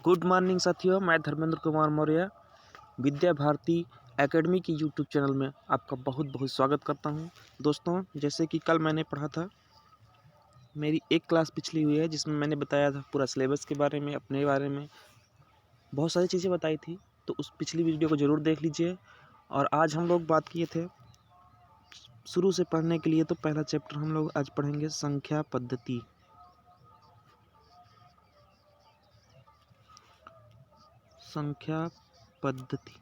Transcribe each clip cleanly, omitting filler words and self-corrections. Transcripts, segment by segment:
Good morning साथियों, मैं Dharmendra Kumar Maurya Vidya Bharati academy की यूट्यूब चैनल में आपका बहुत बहुत स्वागत करता हूं। दोस्तों, जैसे कि कल मैंने पढ़ा था, मेरी एक क्लास पिछली हुई है जिसमें मैंने बताया था पूरा सिलेबस के बारे में, अपने बारे में बहुत सारी चीज़ें बताई थी। तो उस पिछली वीडियो को ज़रूर देख लीजिए। और आज हम लोग बात किए थे शुरू से पढ़ने के लिए, तो पहला चैप्टर हम लोग आज पढ़ेंगे संख्या पद्धति। संख्या पद्धति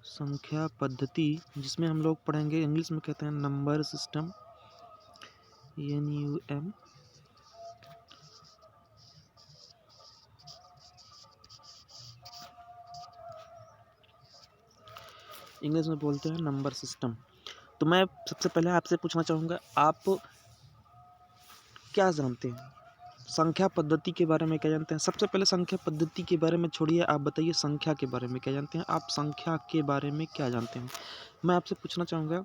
संख्या पद्धति जिसमें हम लोग पढ़ेंगे, इंग्लिश में कहते हैं नंबर सिस्टम, NUM। इंग्लिश में बोलते हैं नंबर सिस्टम। तो मैं सबसे पहले आपसे पूछना चाहूँगा, आप क्या जानते हैं संख्या पद्धति के बारे में? क्या जानते हैं? सबसे पहले संख्या पद्धति के बारे में छोड़िए, आप बताइए संख्या के बारे में क्या जानते हैं? आप संख्या के बारे में क्या जानते हैं? मैं आपसे पूछना चाहूँगा,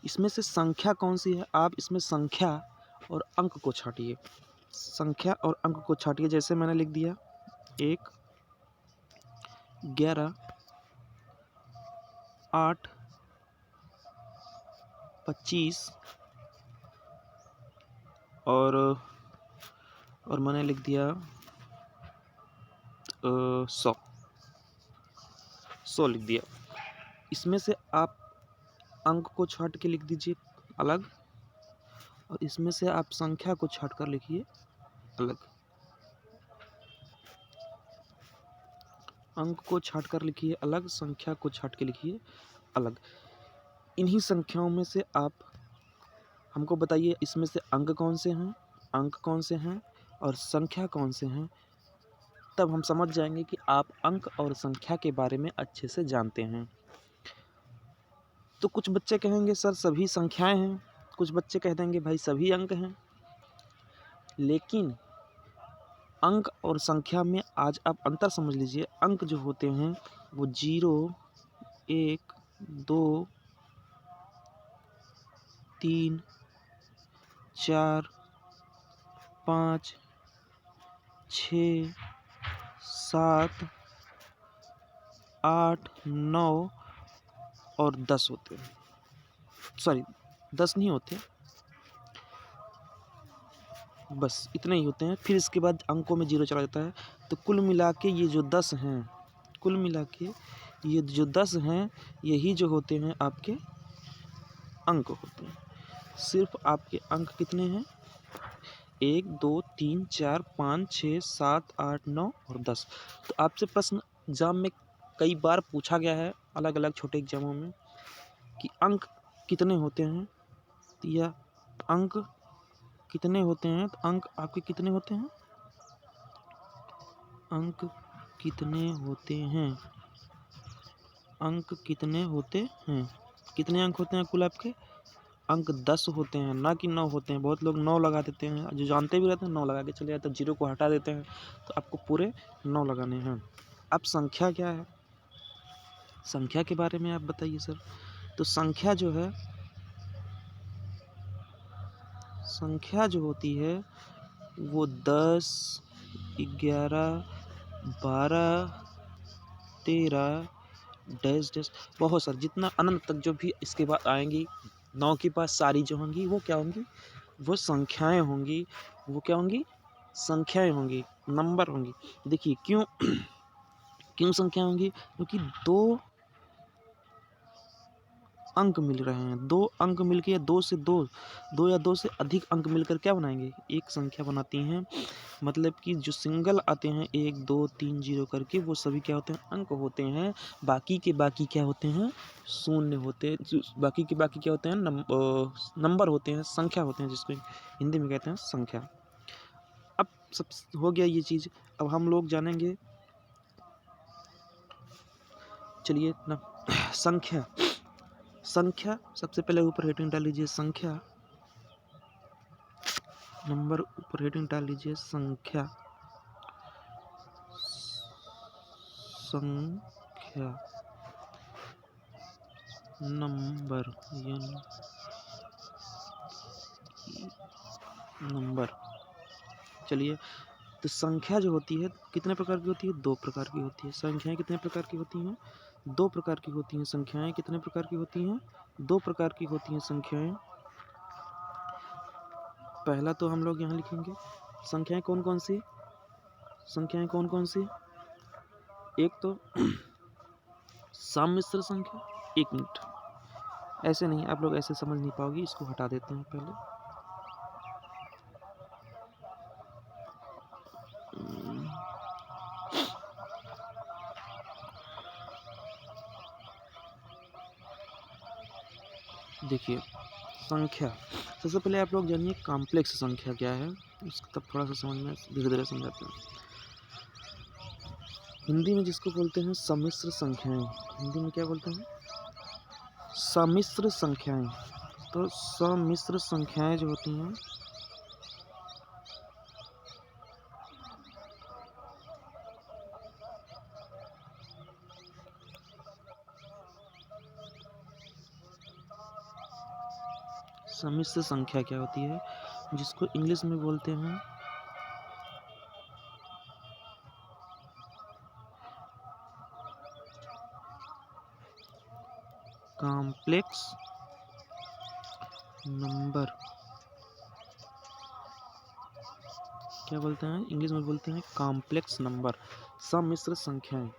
इसमें से संख्या कौन सी है? आप इसमें संख्या और अंक को छाटिए। संख्या और अंक को छाटिए। जैसे मैंने लिख दिया 1, 11, 8, 25 और मैंने लिख दिया 100 लिख दिया। इसमें से आप अंक को छाट के लिख दीजिए अलग, और इसमें से आप संख्या को छाट कर लिखिए अलग। अंक को छाट कर लिखिए अलग, संख्या को छाट के लिखिए अलग। इन्हीं संख्याओं में से आप हमको बताइए, इसमें से अंक कौन से हैं, अंक कौन से हैं और संख्या कौन से हैं। तब हम समझ जाएंगे कि आप अंक और संख्या के बारे में अच्छे से जानते हैं। तो कुछ बच्चे कहेंगे सर सभी संख्याएं हैं, कुछ बच्चे कह देंगे भाई सभी अंक हैं। लेकिन अंक और संख्या में आज आप अंतर समझ लीजिए। अंक जो होते हैं वो 0, 1, 2, 3, 4, 5, 6, 7, 8, 9 और 10 होते हैं। सॉरी, 10 नहीं होते, बस इतने ही होते हैं। फिर इसके बाद अंकों में 0 चला जाता है। तो कुल मिला के ये जो 10 हैं, कुल मिला के ये जो 10 हैं, यही जो होते हैं आपके अंक होते हैं। सिर्फ आपके अंक कितने हैं? 1, 2, 3, 4, 5, 6, 7, 8, 9 और 10। तो आपसे प्रश्न एग्जाम में कई बार पूछा गया है, अलग अलग छोटे एग्जामों में, कि अंक कितने होते हैं, या अंक कितने होते हैं। तो अंक आपके कितने होते हैं? अंक कितने होते हैं? अंक कितने होते हैं? कितने अंक होते हैं कुल आपके? अंक 10 होते हैं, ना कि 9 होते हैं। बहुत लोग 9 लगा देते हैं, जो जानते भी रहते हैं 9 लगा के चले जाते हैं, 0 को हटा देते हैं। तो आपको पूरे 9 लगाने हैं। अब संख्या क्या है? संख्या के बारे में आप बताइए सर। तो संख्या जो है, संख्या जो होती है वो 10, 11, 12, 13 डैश डैश, बहुत सारे, जितना अनंत तक जो भी इसके बाद आएंगी 9 के पास सारी जो होंगी वो क्या होंगी? वो संख्याएं होंगी। वो क्या होंगी? संख्याएं होंगी, नंबर होंगी। देखिए क्यों क्यों संख्या होंगी? क्योंकि दो अंक मिल रहे हैं, दो अंक मिलकर, या दो से दो या दो से अधिक अंक मिलकर क्या बनाएंगे? एक संख्या बनाती हैं। मतलब कि जो सिंगल आते हैं 1, 2, 3, 0 करके, वो सभी क्या होते हैं? अंक होते हैं। बाकी के बाकी क्या होते हैं? शून्य होते हैं। बाकी के बाकी क्या होते हैं? नंबर होते हैं, संख्या होते हैं, जिसको हिंदी में कहते हैं संख्या। अब सब हो गया ये चीज़। अब हम लोग जानेंगे, चलिए ना, संख्या। संख्या सबसे पहले ऊपर हेडिंग डाल लीजिए संख्या, नंबर ऊपर हेडिंग डाल लीजिए संख्या। संख्या नंबर, नंबर। चलिए, तो संख्या जो होती है कितने प्रकार की होती है? 2 प्रकार की होती है। संख्याएँ कितने प्रकार की होती हैं? 2 प्रकार की होती हैं। संख्याएँ कितने प्रकार की होती हैं? 2 प्रकार की होती हैं संख्याएँ। पहला तो हम लोग यहाँ लिखेंगे संख्याएँ कौन-कौन सी? संख्याएँ कौन-कौन सी? एक तो सम्मिश्र संख्या। 1 मिनट, ऐसे नहीं, आप लोग ऐसे समझ नहीं पाओगे, इसको हटा देते हैं पहले। देखिए संख्या, सबसे पहले आप लोग जानिए कॉम्प्लेक्स संख्या क्या है, उसको तब थोड़ा सा समझ में धीरे-धीरे समझाते हैं। हिंदी में जिसको बोलते हैं सम्मिश्र संख्याएँ, हिंदी में क्या बोलते हैं? सम्मिश्र संख्याएँ। तो सम्मिश्र संख्याएँ जो होती हैं सम्मिश्र संख्या क्या होती है, जिसको इंग्लिश में बोलते हैं कॉम्प्लेक्स नंबर। क्या बोलते हैं? इंग्लिश में बोलते हैं कॉम्प्लेक्स नंबर, सम्मिश्र संख्याएं।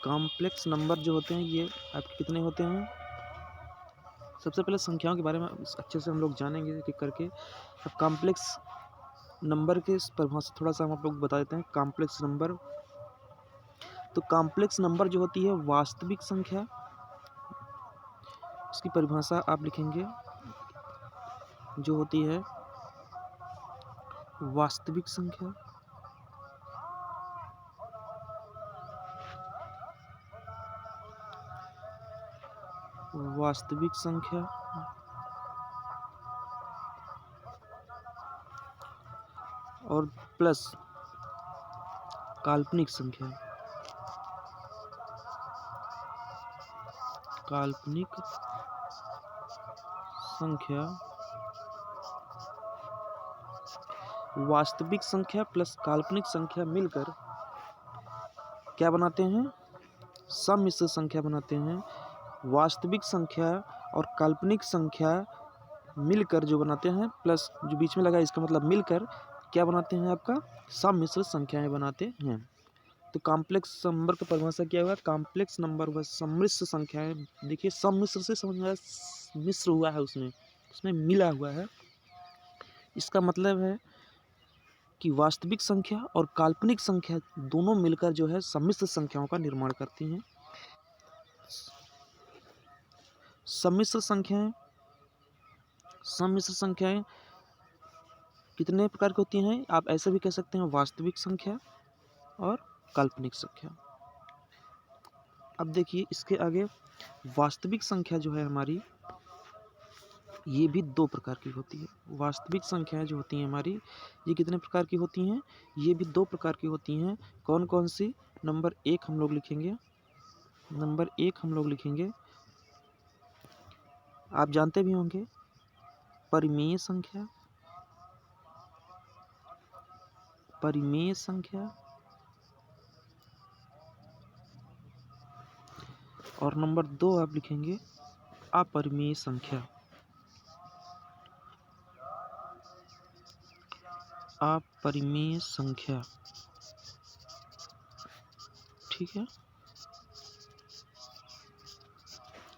कॉम्प्लेक्स नंबर जो होते हैं ये आपके कितने होते हैं? सबसे पहले संख्याओं के बारे में अच्छे से हम लोग जानेंगे एक-एक करके। अब कॉम्प्लेक्स नंबर के परिभाषा थोड़ा सा हम आप लोग बता देते हैं। कॉम्प्लेक्स नंबर, तो कॉम्प्लेक्स नंबर जो होती है वास्तविक संख्या, उसकी परिभाषा आप लिखेंगे जो होती है वास्तविक संख्या। वास्तविक संख्या और प्लस काल्पनिक संख्या। काल्पनिक संख्या, वास्तविक संख्या प्लस काल्पनिक संख्या मिलकर क्या बनाते हैं? सम्मिश्र संख्या बनाते हैं। वास्तविक संख्या और काल्पनिक संख्या मिलकर जो बनाते हैं, प्लस जो बीच में लगा इसका मतलब मिलकर क्या बनाते हैं? आपका सम्मिश्र संख्याएं बनाते हैं। तो कॉम्प्लेक्स नंबर का परिभाषा क्या हुआ? कॉम्प्लेक्स नंबर व सम्मिश्र संख्याएं। देखिए सम्मिश्र से समझ में आया, मिश्र हुआ है, उसमें उसमें मिला हुआ है। इसका मतलब है कि वास्तविक संख्या और काल्पनिक संख्या दोनों मिलकर जो है सम्मिश्र संख्याओं का निर्माण करती हैं। सम्मिश्र संख्याएं, सम्मिश्र संख्याएं कितने प्रकार की होती हैं? आप ऐसे भी कह सकते हैं वास्तविक संख्या और काल्पनिक संख्या। अब देखिए इसके आगे वास्तविक संख्या जो है हमारी, ये भी 2 प्रकार की होती है। वास्तविक संख्याएं जो होती हैं हमारी, ये कितने प्रकार की होती हैं? ये भी 2 प्रकार की होती हैं। कौन कौन सी? नंबर 1 हम लोग लिखेंगे, नंबर 1 हम लोग लिखेंगे, आप जानते भी होंगे, परिमेय संख्या। परिमेय संख्या। और नंबर 2 आप लिखेंगे अपरिमेय संख्या। अपरिमेय संख्या, ठीक है।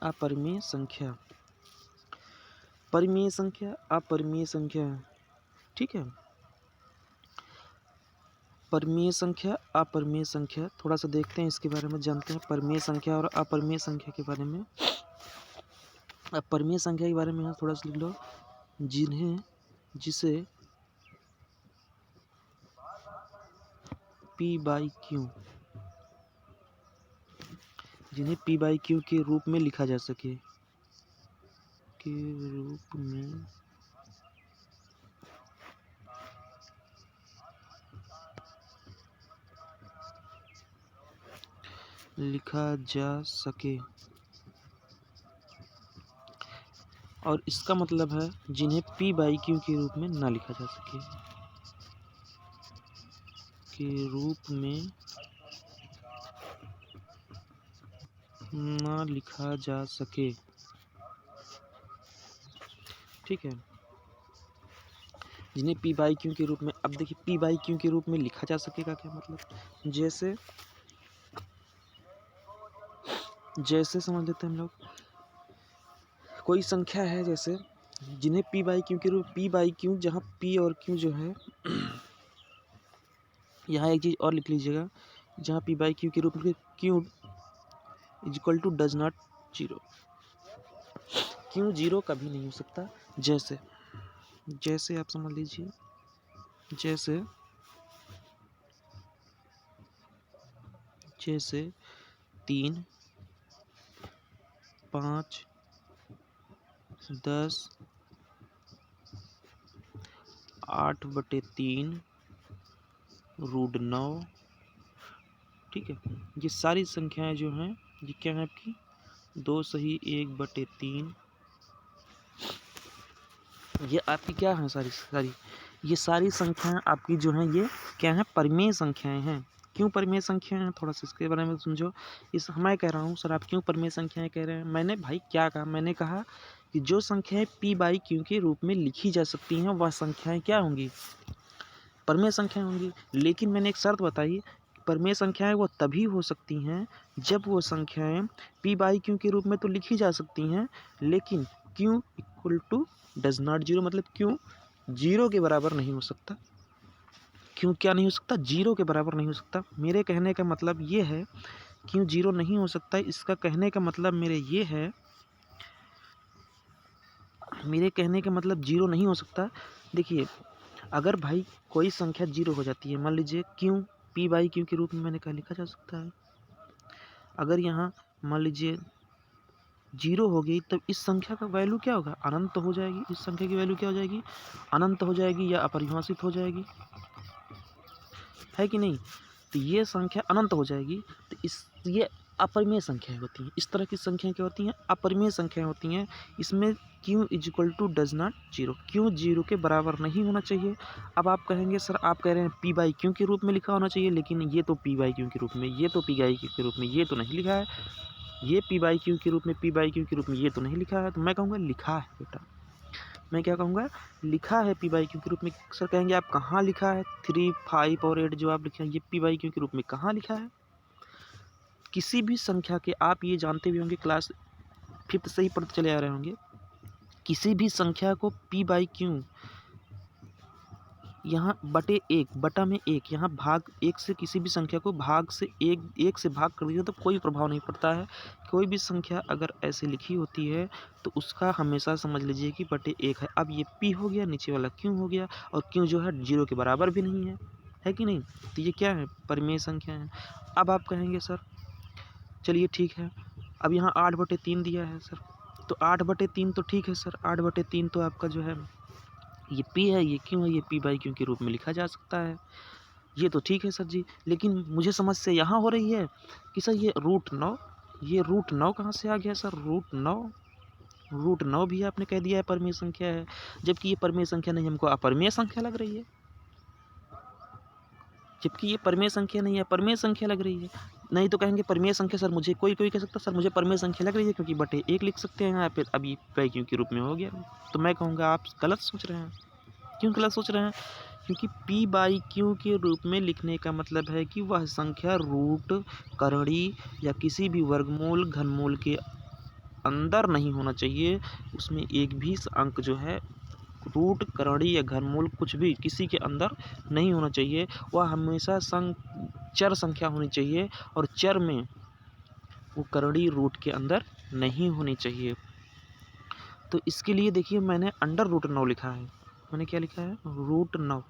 अपरिमेय संख्या, परिमेय संख्या, अपरिमेय संख्या, ठीक है। परिमेय संख्या, अपरिमेय संख्या, थोड़ा सा देखते हैं इसके बारे में, जानते हैं परिमेय संख्या और अपरिमेय संख्या के बारे में। अब परिमेय संख्या के बारे में यहाँ थोड़ा सा लिख लो, जिसे P/Q, जिन्हें P/Q के रूप में लिखा जा सके, के रूप में लिखा जा सके, और इसका मतलब है जिन्हें P/Q के रूप में ना लिखा जा सके। के रूप में ना लिखा जा सके। ठीक है, जिन्हें पी बाई क्यू के रूप में, अब देखिए पी बाई क्यू के रूप में लिखा जा सकेगा क्या मतलब, जैसे समझ लेते हैं हम लोग, कोई संख्या है जैसे जिन्हें पी बाई क्यू के रूप, पी बाई क्यू, जहाँ पी और क्यू जो है यहाँ एक चीज़ और लिख लीजिएगा, जहाँ पी बाई क्यू के रूप में Q is equal to does not zero, Q zero कभी नहीं हो सकता। जैसे आप समझ लीजिए, जैसे 3, 5, 10, 8/3 √9। ठीक है, ये सारी संख्याएं जो हैं ये क्या है आपकी, 2 सही 1/3, ये आपकी क्या है, ये सारी संख्याएं आपकी जो हैं ये क्या है, परिमेय संख्याएं हैं। क्यों परिमेय संख्याएं हैं, थोड़ा सा इसके बारे में समझो। मैं कह रहा हूँ सर आप क्यों परिमेय संख्याएं कह रहे हैं, मैंने भाई क्या कहा, मैंने कहा कि जो संख्याएं पी बाई क्यू के रूप में लिखी जा सकती हैं वह संख्याएं क्या होंगी, परिमेय संख्याएं होंगी। लेकिन मैंने एक शर्त बताई, परिमेय संख्याएं वो तभी हो सकती हैं जब वो संख्याएं पी बाई क्यू के रूप में तो लिखी जा सकती हैं, लेकिन Q equal to does not zero, मतलब क्यों जीरो के बराबर नहीं हो सकता। क्यों क्या नहीं हो सकता, जीरो के बराबर नहीं हो सकता। मेरे कहने का मतलब ये है, क्यों जीरो नहीं हो सकता, इसका कहने का मतलब मेरे कहने का मतलब जीरो नहीं हो सकता। देखिए अगर भाई कोई संख्या जीरो हो जाती है, मान लीजिए क्यों पी बाई क्यू के रूप में मैंने कहा लिखा जा सकता है, अगर यहाँ मान लीजिए जीरो हो गई तब इस संख्या का वैल्यू क्या होगा, अनंत हो जाएगी। इस संख्या की वैल्यू क्या हो जाएगी, अनंत हो जाएगी या अपरिभाषित हो जाएगी, है कि नहीं। तो ये संख्या अनंत हो जाएगी, तो ये अपरिमेय संख्याएं होती हैं। इस तरह की संख्याएं क्या होती हैं, अपरिमेय संख्याएं होती हैं। इसमें Q is equal to does not zero, Q zero के बराबर नहीं होना चाहिए। अब आप कहेंगे सर आप कह रहे हैं पी बाई क्यू के रूप में लिखा होना चाहिए, लेकिन ये तो पी बाई क्यू के रूप में, ये तो पी बाई क्यू के रूप में ये तो नहीं लिखा है, ये पी बाई क्यू के रूप में, पी बाई क्यू के रूप में ये तो नहीं लिखा है। तो मैं कहूँगा लिखा है बेटा, मैं क्या कहूँगा, लिखा है पी बाई क्यू के रूप में। सर कहेंगे आप कहाँ लिखा है, 3, 5 और 8 जो आप लिखे हैं ये पी बाई क्यू के रूप में कहाँ लिखा है। किसी भी संख्या के, आप ये जानते भी होंगे, क्लास 5th से ही पढ़ते चले आ रहे होंगे, किसी भी संख्या को पी बाई क्यू यहाँ बटे एक, बटा में एक, यहाँ भाग एक से किसी भी संख्या को भाग से एक से भाग कर दिया तो कोई प्रभाव नहीं पड़ता है। कोई भी संख्या अगर ऐसे लिखी होती है तो उसका हमेशा समझ लीजिए कि बटे एक है। अब ये पी हो गया, नीचे वाला क्यों हो गया, और क्यों जो है जीरो के बराबर भी नहीं है कि नहीं। तो ये क्या है, परिमेय संख्या है। अब आप कहेंगे सर चलिए ठीक है, अब यहाँ 8/3 दिया है सर, तो 8/3 तो ठीक है सर, 8/3 तो आपका जो है ये पी है, ये क्यों है, ये पी बाई क्यू के रूप में लिखा जा सकता है, ये तो ठीक है सर जी। लेकिन मुझे समस्या यहाँ हो रही है कि सर ये √9, ये √9 कहाँ से आ गया सर, √9 भी आपने कह दिया है परिमेय संख्या है, जबकि ये परिमेय संख्या नहीं, हमको अपरिमेय संख्या लग रही है। जबकि ये परिमेय संख्या नहीं है, परिमेय संख्या लग रही है। नहीं तो कहेंगे परिमेय संख्या सर, मुझे कोई कह सकता सर मुझे परिमेय संख्या लग रही है क्योंकि बटे एक लिख सकते हैं यहाँ पे, अब ये बाई क्यू के रूप में हो गया। तो मैं कहूँगा आप गलत सोच रहे हैं। क्यों गलत सोच रहे हैं, क्योंकि पी बाई क्यू के रूप में लिखने का मतलब है कि वह संख्या रूट, करड़ी या किसी भी वर्गमूल घनमूल के अंदर नहीं होना चाहिए। उसमें एक भी अंक जो है रूट, करड़ी या घनमूल कुछ भी किसी के अंदर नहीं होना चाहिए। वह हमेशा चर संख्या होनी चाहिए, और चर में वो करड़ी रूट के अंदर नहीं होनी चाहिए। तो इसके लिए देखिए मैंने अंडर √9 लिखा है। मैंने क्या लिखा है, √9।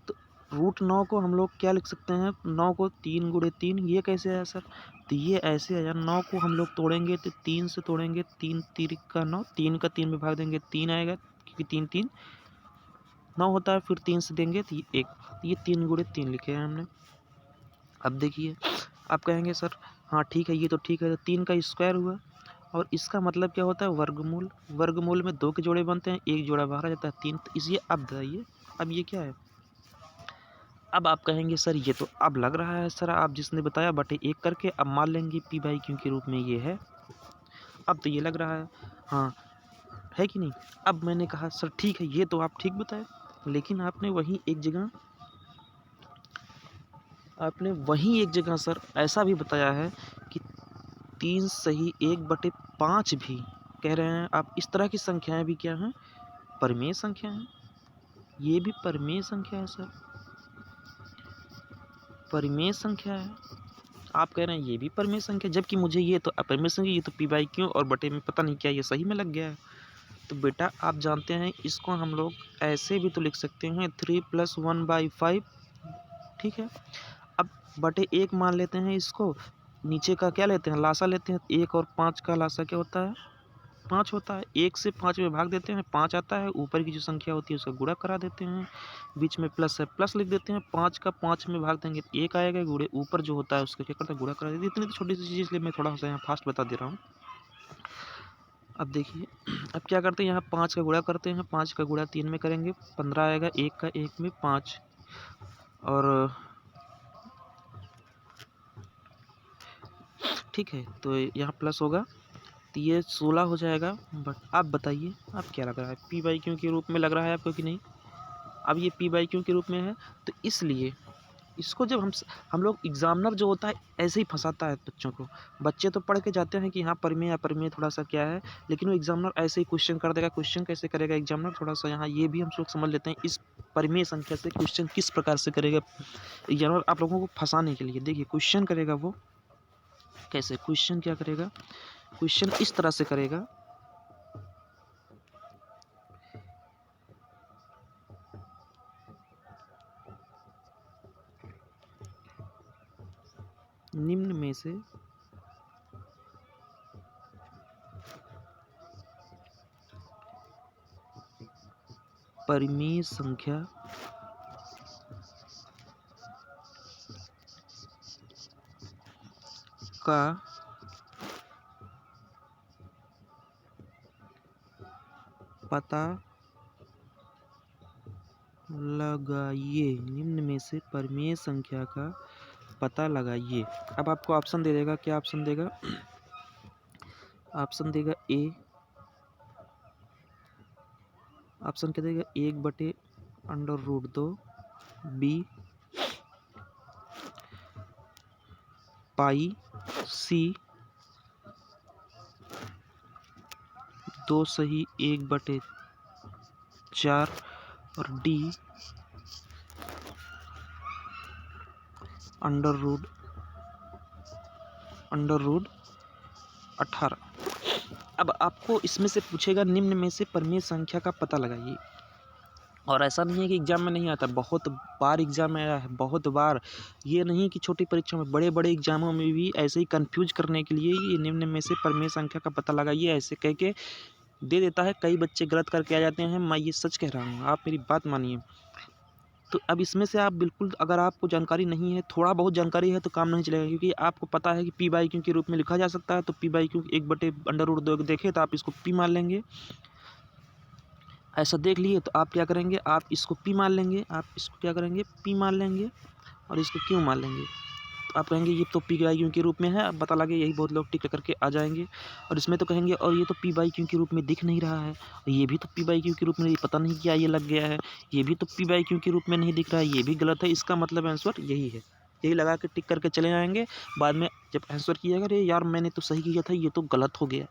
तो √9 को हम लोग क्या लिख सकते हैं, 9 को 3 × 3, ये कैसे आया सर, तो ये ऐसे आया, 9 को हम लोग तोड़ेंगे तो 3 से तोड़ेंगे, 3 3 का 9, 3 का 3 में भाग देंगे 3 आएगा, क्योंकि 3 3 9 होता है, फिर 3 से देंगे तो ये 1, ये 3 × 3 लिखे हैं हमने। अब देखिए आप कहेंगे सर हाँ ठीक है, ये तो ठीक है, तो 3 का स्क्वायर हुआ, और इसका मतलब क्या होता है, वर्गमूल। वर्गमूल में 2 के जोड़े बनते हैं, एक जोड़ा बाहर आ जाता है 3। तो इसलिए अब बताइए, अब ये क्या है, अब आप कहेंगे सर ये तो अब लग रहा है सर आप जिसने बताया बटे 1 करके, अब मान लेंगे पी बाई क्यू के रूप में ये है, अब तो ये लग रहा है, हाँ है कि नहीं। अब मैंने कहा सर ठीक है ये तो आप ठीक बताए, लेकिन आपने वहीं एक जगह सर ऐसा भी बताया है कि 3 सही 1/5 भी कह रहे हैं आप। इस तरह की संख्याएं भी क्या हैं, परिमेय संख्या हैं। ये भी परिमेय संख्या है सर, परिमेय संख्या है। आप कह रहे हैं ये भी परिमेय संख्या, जबकि मुझे ये तो अपरिमेय संख्या, ये तो पी बाई क्यू और बटे में पता नहीं क्या ये सही में लग गया है। तो बेटा आप जानते हैं इसको हम लोग ऐसे भी तो लिख सकते हैं 3 + 1/5, ठीक है। अब बटे 1 मान लेते हैं इसको, नीचे का क्या लेते हैं, लासा लेते हैं। 1 और 5 का लासा क्या होता है, 5 होता है। 1 से 5 में भाग देते हैं, 5 आता है। ऊपर की जो संख्या होती है उसका गुणा करा देते हैं, बीच में प्लस है प्लस लिख देते हैं। 5 का 5 में भाग देंगे 1 आएगा, गुणे ऊपर जो होता है उसका क्या करता है, गुणा करा देते हैं। इतनी तो छोटी सी चीज़, इसलिए मैं थोड़ा सा यहाँ फास्ट बता दे रहा हूँ। अब देखिए, अब क्या करते हैं, यहाँ 5 का गुणा करते हैं। 5 का गुणा 3 में करेंगे, 15 आएगा। 1 का 1 में 5, और ठीक है, तो यहाँ प्लस होगा तो ये 16 हो जाएगा। बट आप बताइए आप क्या लग रहा है, पी बाई क्यू के रूप में लग रहा है आपको कि नहीं। अब ये पी बाई क्यू के रूप में है, तो इसलिए इसको जब हम लोग एग्जामिनर जो होता है ऐसे ही फंसाता है बच्चों को। बच्चे तो पढ़ के जाते हैं कि हाँ परिमेय अपरिमेय थोड़ा सा क्या है, लेकिन वो एग्जामिनर ऐसे ही क्वेश्चन कर देगा। क्वेश्चन कैसे करेगा एग्जामिनर, थोड़ा सा यहाँ ये भी हम लोग समझ लेते हैं इस परिमेय संख्या से क्वेश्चन किस प्रकार से करेगा एग्जामिनर आप लोगों को फंसाने के लिए। देखिए क्वेश्चन करेगा वो कैसे, क्वेश्चन क्या करेगा, क्वेश्चन इस तरह से करेगा। निम्न में से परिमेय संख्या का पता लगाइए, निम्न में से परिमेय संख्या का पता लगाइए। अब आपको ऑप्शन दे देगा, क्या ऑप्शन देगा, ऑप्शन देगा ए, ऑप्शन क्या देगा, 1/√2, बी पाई, सी 2 सही 1/4, और डी √18। अब आपको इसमें से पूछेगा निम्न में से परिमेय संख्या का पता लगाइए, और ऐसा नहीं है कि एग्जाम में नहीं आता, बहुत बार एग्जाम में आया है, बहुत बार। ये नहीं कि छोटी परीक्षा में, बड़े बड़े एग्जामों में भी ऐसे ही कंफ्यूज करने के लिए ये निम्न में से परिमेय संख्या का पता लगाइए ऐसे कह के दे देता है। कई बच्चे गलत करके आ जाते हैं, मैं ये सच कह रहा हूँ, आप मेरी बात मानिए। तो अब इसमें से आप बिल्कुल, अगर आपको जानकारी नहीं है, थोड़ा बहुत जानकारी है तो काम नहीं चलेगा, क्योंकि आपको पता है कि पी बाई क्यू के रूप में लिखा जा सकता है। तो पी बाई क्यू 1/√2 देखे तो आप इसको पी मान लेंगे, ऐसा देख लिए तो आप क्या करेंगे, आप इसको पी मान लेंगे, आप इसको क्या करेंगे, पी मान लेंगे, और इसको क्यों मान लेंगे। तो आप कहेंगे ये तो पी बाई क्यू के रूप में है, अब पता लगे, यही बहुत लोग टिक करके आ जाएंगे। और इसमें तो कहेंगे और ये तो पी बाई क्यू के रूप में दिख नहीं रहा है, और ये भी तो पी बाई क्यू के रूप में नहीं, पता नहीं क्या ये लग गया है, ये भी तो पी बाई क्यू के रूप में नहीं दिख रहा है, ये भी गलत है, इसका मतलब आंसर यही है। यही लगा के टिक करके चले जाएंगे। बाद में जब आंसर किया, अरे यार मैंने तो सही किया था, ये तो गलत हो गया,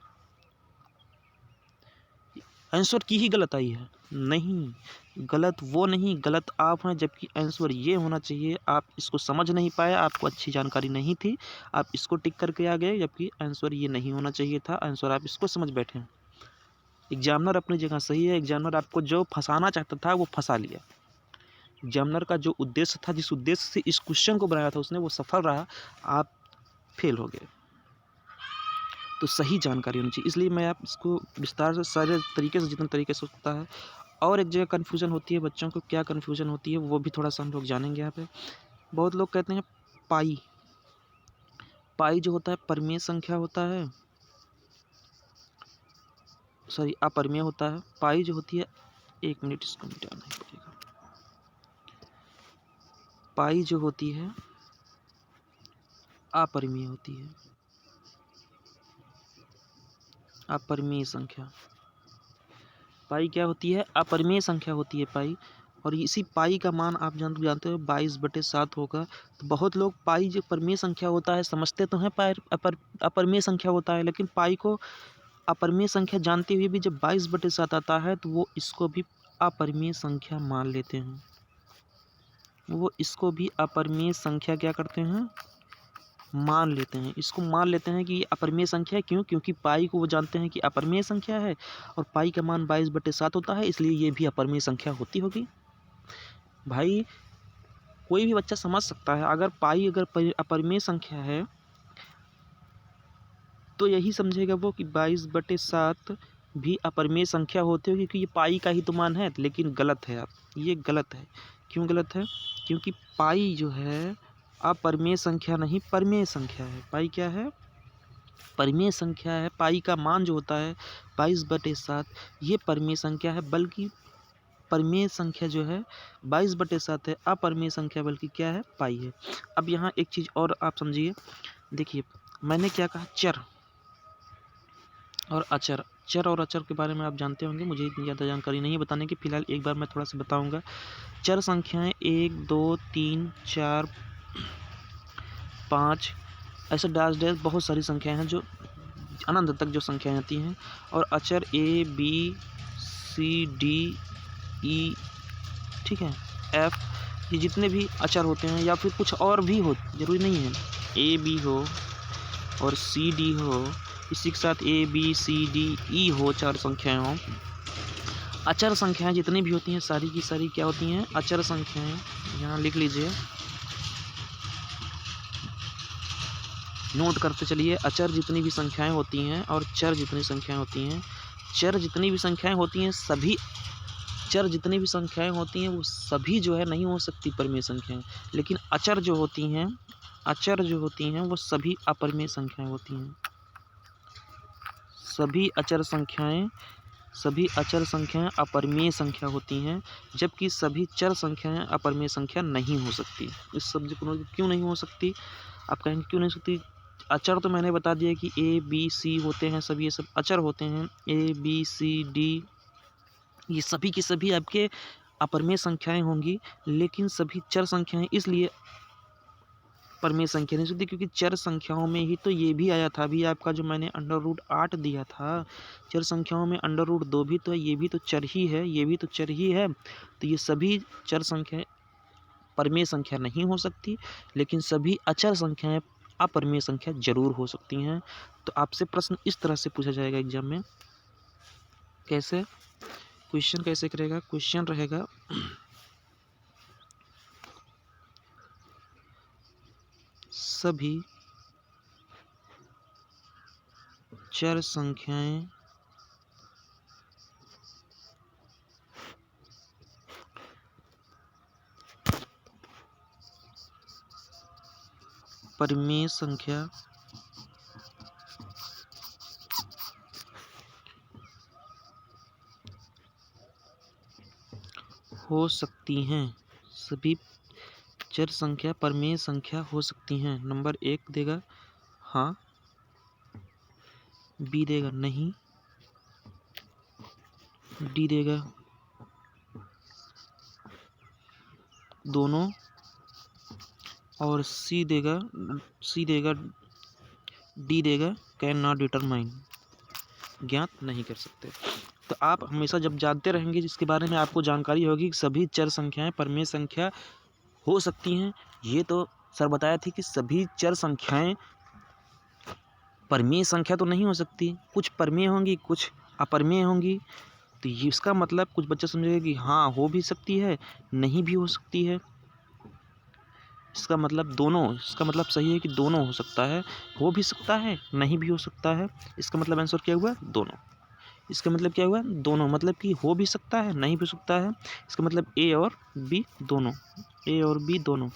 आंसर की ही गलत आई है। नहीं, गलत वो नहीं, गलत आप हैं, जबकि आंसर ये होना चाहिए। आप इसको समझ नहीं पाए, आपको अच्छी जानकारी नहीं थी, आप इसको टिक करके आ गए, जबकि आंसर ये नहीं होना चाहिए था। आंसर आप इसको समझ बैठे हैं। एग्जामिनर अपनी जगह सही है, एग्जामिनर आपको जो फंसाना चाहता था वो फंसा लिया। एग्जामिनर का जो उद्देश्य था, जिस उद्देश्य से इस क्वेश्चन को बनाया था उसने, वो सफल रहा, आप फेल हो गए। तो सही जानकारी होनी चाहिए, इसलिए मैं आप इसको विस्तार से सारे तरीके से, जितने तरीके से होता है। और एक जगह कन्फ्यूज़न होती है बच्चों को, क्या कन्फ्यूज़न होती है वो भी थोड़ा सा हम लोग जानेंगे यहाँ पे। बहुत लोग कहते हैं पाई, पाई जो होता है परिमेय संख्या होता है, सॉरी अपरिमेय होता है। पाई जो होती है, 1 मिनट इसको मिटाना ही पड़ेगा। पाई जो होती है अपरिमेय होती है, अपरिमेय संख्या। पाई क्या होती है? अपरिमेय संख्या होती है पाई। और इसी पाई का मान आप जानते हो 22/7 होगा। तो बहुत लोग पाई जो परिमेय संख्या होता है समझते तो हैं पाई अपरिमेय संख्या होता है, लेकिन पाई को अपरिमेय संख्या जानते हुए भी जब 22/7 आता है तो वो इसको भी अपरिमेय संख्या मान लेते हैं। वो इसको भी अपरिमेय संख्या क्या करते हैं? मान लेते हैं। इसको मान लेते हैं कि ये अपरिमेय संख्या है। क्यों? क्योंकि पाई को वो जानते हैं कि अपरिमेय संख्या है और पाई का मान 22/7 होता है, इसलिए ये भी अपरिमेय संख्या होती होगी। भाई कोई भी बच्चा समझ सकता है, अगर पाई अगर अपरिमेय संख्या है तो यही समझेगा वो कि 22/7 भी अपरिमेय संख्या होती होगी, क्योंकि ये पाई का ही तो मान है। लेकिन गलत है, आप ये गलत है। क्यों गलत है? क्योंकि पाई जो है अपरिमेय संख्या नहीं, परिमेय संख्या है। पाई क्या है? परिमेय संख्या है। पाई का मान जो होता है 22/7 ये परिमेय संख्या है, बल्कि परिमेय संख्या जो है 22/7 है। अपरिमेय संख्या बल्कि क्या है? पाई है। अब यहाँ एक चीज़ और आप समझिए, देखिए मैंने क्या कहा? चर और अचर। चर और अचर के बारे में आप जानते होंगे, मुझे इतनी ज़्यादा जानकारी नहीं है बताने की। फिलहाल एक बार मैं थोड़ा सा बताऊंगा। चर संख्याएं 1 2 3 4 5 ऐसे डैश डैश बहुत सारी संख्याएं हैं जो अनंत तक जो संख्याएं आती हैं। और अचर ABCDE, ठीक है, F, ये जितने भी अचर होते हैं या फिर कुछ और भी हो, जरूरी नहीं है AB हो और CD हो, इसी के साथ ABCDE हो, 4 संख्याएं हो। अचर संख्याएं जितनी भी होती हैं सारी की सारी क्या होती हैं? अचर संख्याएं। यहाँ लिख लीजिए, नोट करते चलिए। अचर जितनी भी संख्याएं होती हैं और चर जितनी संख्याएं होती हैं, चर जितनी भी संख्याएं होती हैं सभी, चर जितनी भी संख्याएं होती हैं वो सभी जो है नहीं हो सकती परिमेय संख्याएं। लेकिन अचर जो होती हैं, अचर जो होती हैं वो सभी अपरिमेय संख्याएं होती हैं। सभी अचर संख्याएं अपरिमेय संख्या होती हैं, जबकि सभी चर संख्याएं अपरिमेय संख्या नहीं हो सकती। इस शब्द को क्यों नहीं हो सकती? आप कहेंगे क्यों नहीं हो सकती? अचर तो मैंने बता दिया कि ABC होते हैं, सभी ये सब अचर होते हैं। ABCD ये सभी की सभी आपके अपरिमेय संख्याएं होंगी, लेकिन सभी चर संख्याएं इसलिए परिमेय संख्या नहीं होती क्योंकि चर संख्याओं में ही तो ये भी आया था। अभी आपका जो मैंने √8 दिया था, चर संख्याओं में √2 भी तो है, ये भी तो चर ही है, ये भी तो चर ही है। तो ये सभी चर संख्याएं परिमेय संख्या नहीं हो सकती, लेकिन सभी अचर संख्याएं अपरिमेय संख्या जरूर हो सकती हैं। तो आपसे प्रश्न इस तरह से पूछा जाएगा एग्जाम में। कैसे क्वेश्चन कैसे करेगा? क्वेश्चन रहेगा सभी चर संख्याएं परिमेय संख्या हो सकती हैं। सभी चर संख्या परिमेय संख्या हो सकती हैं। नंबर 1 देगा हाँ, B देगा नहीं, D देगा दोनों, और C देगा D देगा कैन नॉट डिटरमाइन, ज्ञात नहीं कर सकते। तो आप हमेशा जब जानते रहेंगे जिसके बारे में आपको जानकारी होगी कि सभी चर संख्याएं परिमेय संख्या हो सकती हैं। ये तो सर बताया थी कि सभी चर संख्याएं परिमेय संख्या तो नहीं हो सकती, कुछ परिमेय होंगी कुछ अपरिमेय होंगी। तो ये इसका मतलब कुछ बच्चे समझेंगे कि हाँ हो भी सकती है, नहीं भी हो सकती है। इसका मतलब दोनों, इसका मतलब सही है कि दोनों हो सकता है, हो भी सकता है, नहीं भी हो सकता है। इसका मतलब आंसर क्या हुआ? दोनों। इसका मतलब क्या हुआ? दोनों, मतलब कि हो भी सकता है, नहीं भी सकता है। इसका मतलब A और B दोनों, A और B दोनों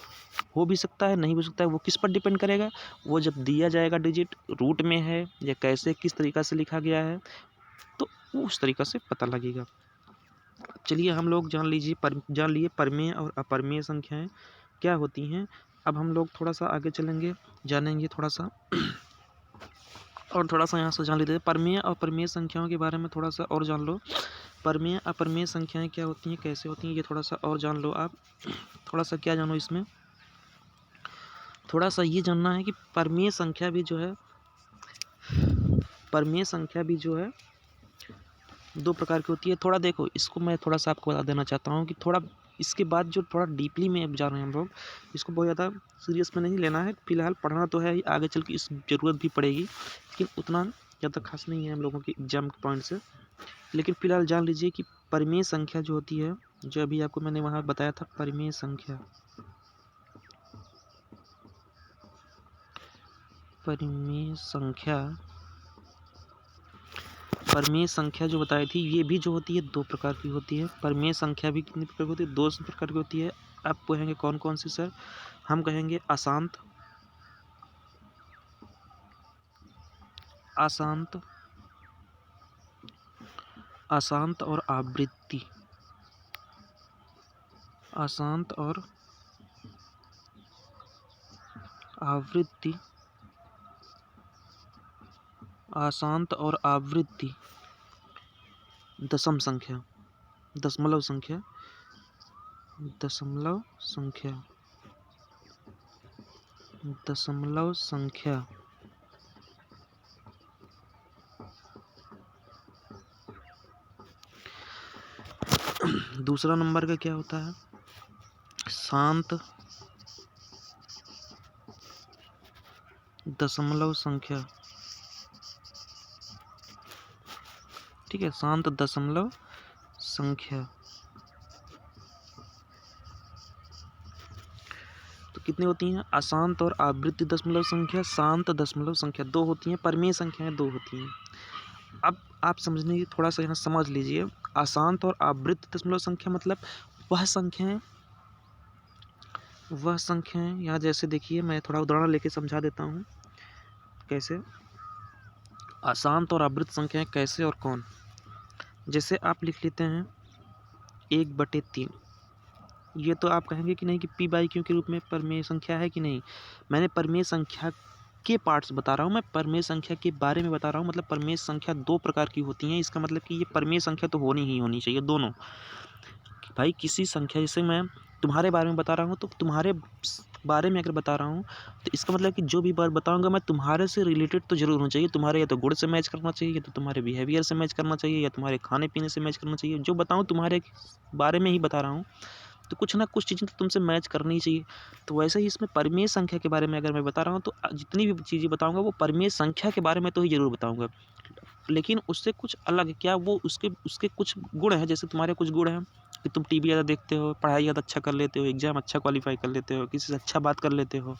हो भी सकता है, नहीं भी सकता है। वो किस पर डिपेंड करेगा? वो जब दिया जाएगा डिजिट रूट में है या कैसे किस तरीक़ा से लिखा गया है, तो उस तरीक़ा से पता लगेगा। चलिए हम लोग जान लिए परिमेय और अपरिमेय संख्याएं। क्या होती हैं। अब हम लोग थोड़ा सा आगे चलेंगे, जानेंगे थोड़ा सा और थोड़ा सा यहाँ से जान लेते हैं। परमेय और परमेय संख्याओं के बारे में थोड़ा सा और जान लो। परमेय अपरमेय संख्याएं क्या होती हैं, कैसे होती हैं, ये थोड़ा सा और जान लो आप। थोड़ा सा क्या जानो इसमें, थोड़ा सा ये जानना है कि परमेय संख्या भी जो है, परमेय संख्या भी जो है दो प्रकार की होती है। थोड़ा देखो, इसको मैं थोड़ा सा आपको बता देना चाहता हूँ कि थोड़ा इसके बाद जो थोड़ा डीपली में अब जा रहे हैं हम लोग, इसको बहुत ज़्यादा सीरियस में नहीं लेना है। फिलहाल पढ़ना तो है ही, आगे चल के इस ज़रूरत भी पड़ेगी, लेकिन उतना ज़्यादा खास नहीं है हम लोगों के एग्जाम के पॉइंट से। लेकिन फिलहाल जान लीजिए कि परिमेय संख्या जो होती है, जो अभी आपको मैंने वहाँ बताया था, परिमेय संख्या, परिमेय संख्या, परिमेय संख्या जो बताई थी, ये भी जो होती है दो प्रकार की होती है। परिमेय संख्या भी कितनी प्रकार की होती है, दो प्रकार की होती है। आप कहेंगे कौन कौन सी सर, हम कहेंगे अशांत, अशांत, अशांत और आवृत्ति, अशांत और आवृत्ति, अशांत और आवृत्ति, दशम संख्या, दशमलव संख्या, दशमलव संख्या, दशमलव संख्या। दूसरा नंबर का क्या होता है, शांत दशमलव संख्या, ठीक है, शांत दशमलव संख्या। तो कितनी होती हैं, अशांत और आवृत्ति दशमलव संख्या, शांत दशमलव संख्या, दो होती हैं। परिमेय संख्याएं दो होती हैं। अब आप समझने की थोड़ा सा यहाँ समझ लीजिए। अशांत और आवृत्ति दशमलव संख्या मतलब वह संख्याएं, वह संख्याएं, यहाँ जैसे देखिए मैं थोड़ा उदाहरण लेके समझा देता हूँ कैसे अशांत और आवृत्त संख्याएं कैसे और कौन। जैसे आप लिख लेते हैं 1/3, ये तो आप कहेंगे कि नहीं कि पी बाई क्यू के रूप में परिमेय संख्या है कि नहीं। मैंने परिमेय संख्या के पार्ट्स बता रहा हूँ, मैं परिमेय संख्या के बारे में बता रहा हूँ। मतलब परिमेय संख्या दो प्रकार की होती हैं, इसका मतलब कि ये परिमेय संख्या तो होनी ही होनी चाहिए दोनों। भाई किसी संख्या, जैसे मैं तुम्हारे बारे में बता रहा हूँ, तो तुम्हारे बारे में अगर बता रहा हूँ तो इसका मतलब कि जो भी बात बताऊँगा मैं तुम्हारे से रिलेटेड तो जरूर होना चाहिए। तुम्हारे या तो गुण से मैच करना चाहिए, या तो तुम्हारे बिहेवियर से मैच करना चाहिए, या तुम्हारे खाने पीने से मैच करना चाहिए। जो बताऊँ तुम्हारे बारे में ही बता रहा हूँ, तो कुछ ना कुछ चीज़ें तो तुमसे मैच करनी ही चाहिए। तो वैसे ही इसमें परिमेय संख्या के बारे में अगर मैं बता रहा हूँ, तो जितनी भी चीज़ें बताऊँगा वो परिमेय संख्या के बारे में तो ही ज़रूर बताऊँगा, लेकिन उससे कुछ अलग। क्या वो उसके उसके कुछ गुण हैं, जैसे तुम्हारे कुछ गुण हैं कि तुम टीवी ज़्यादा देखते हो, पढ़ाई ज़्यादा अच्छा कर लेते हो, एग्जाम अच्छा क्वालिफाई कर लेते हो, किसी से अच्छा बात कर लेते हो।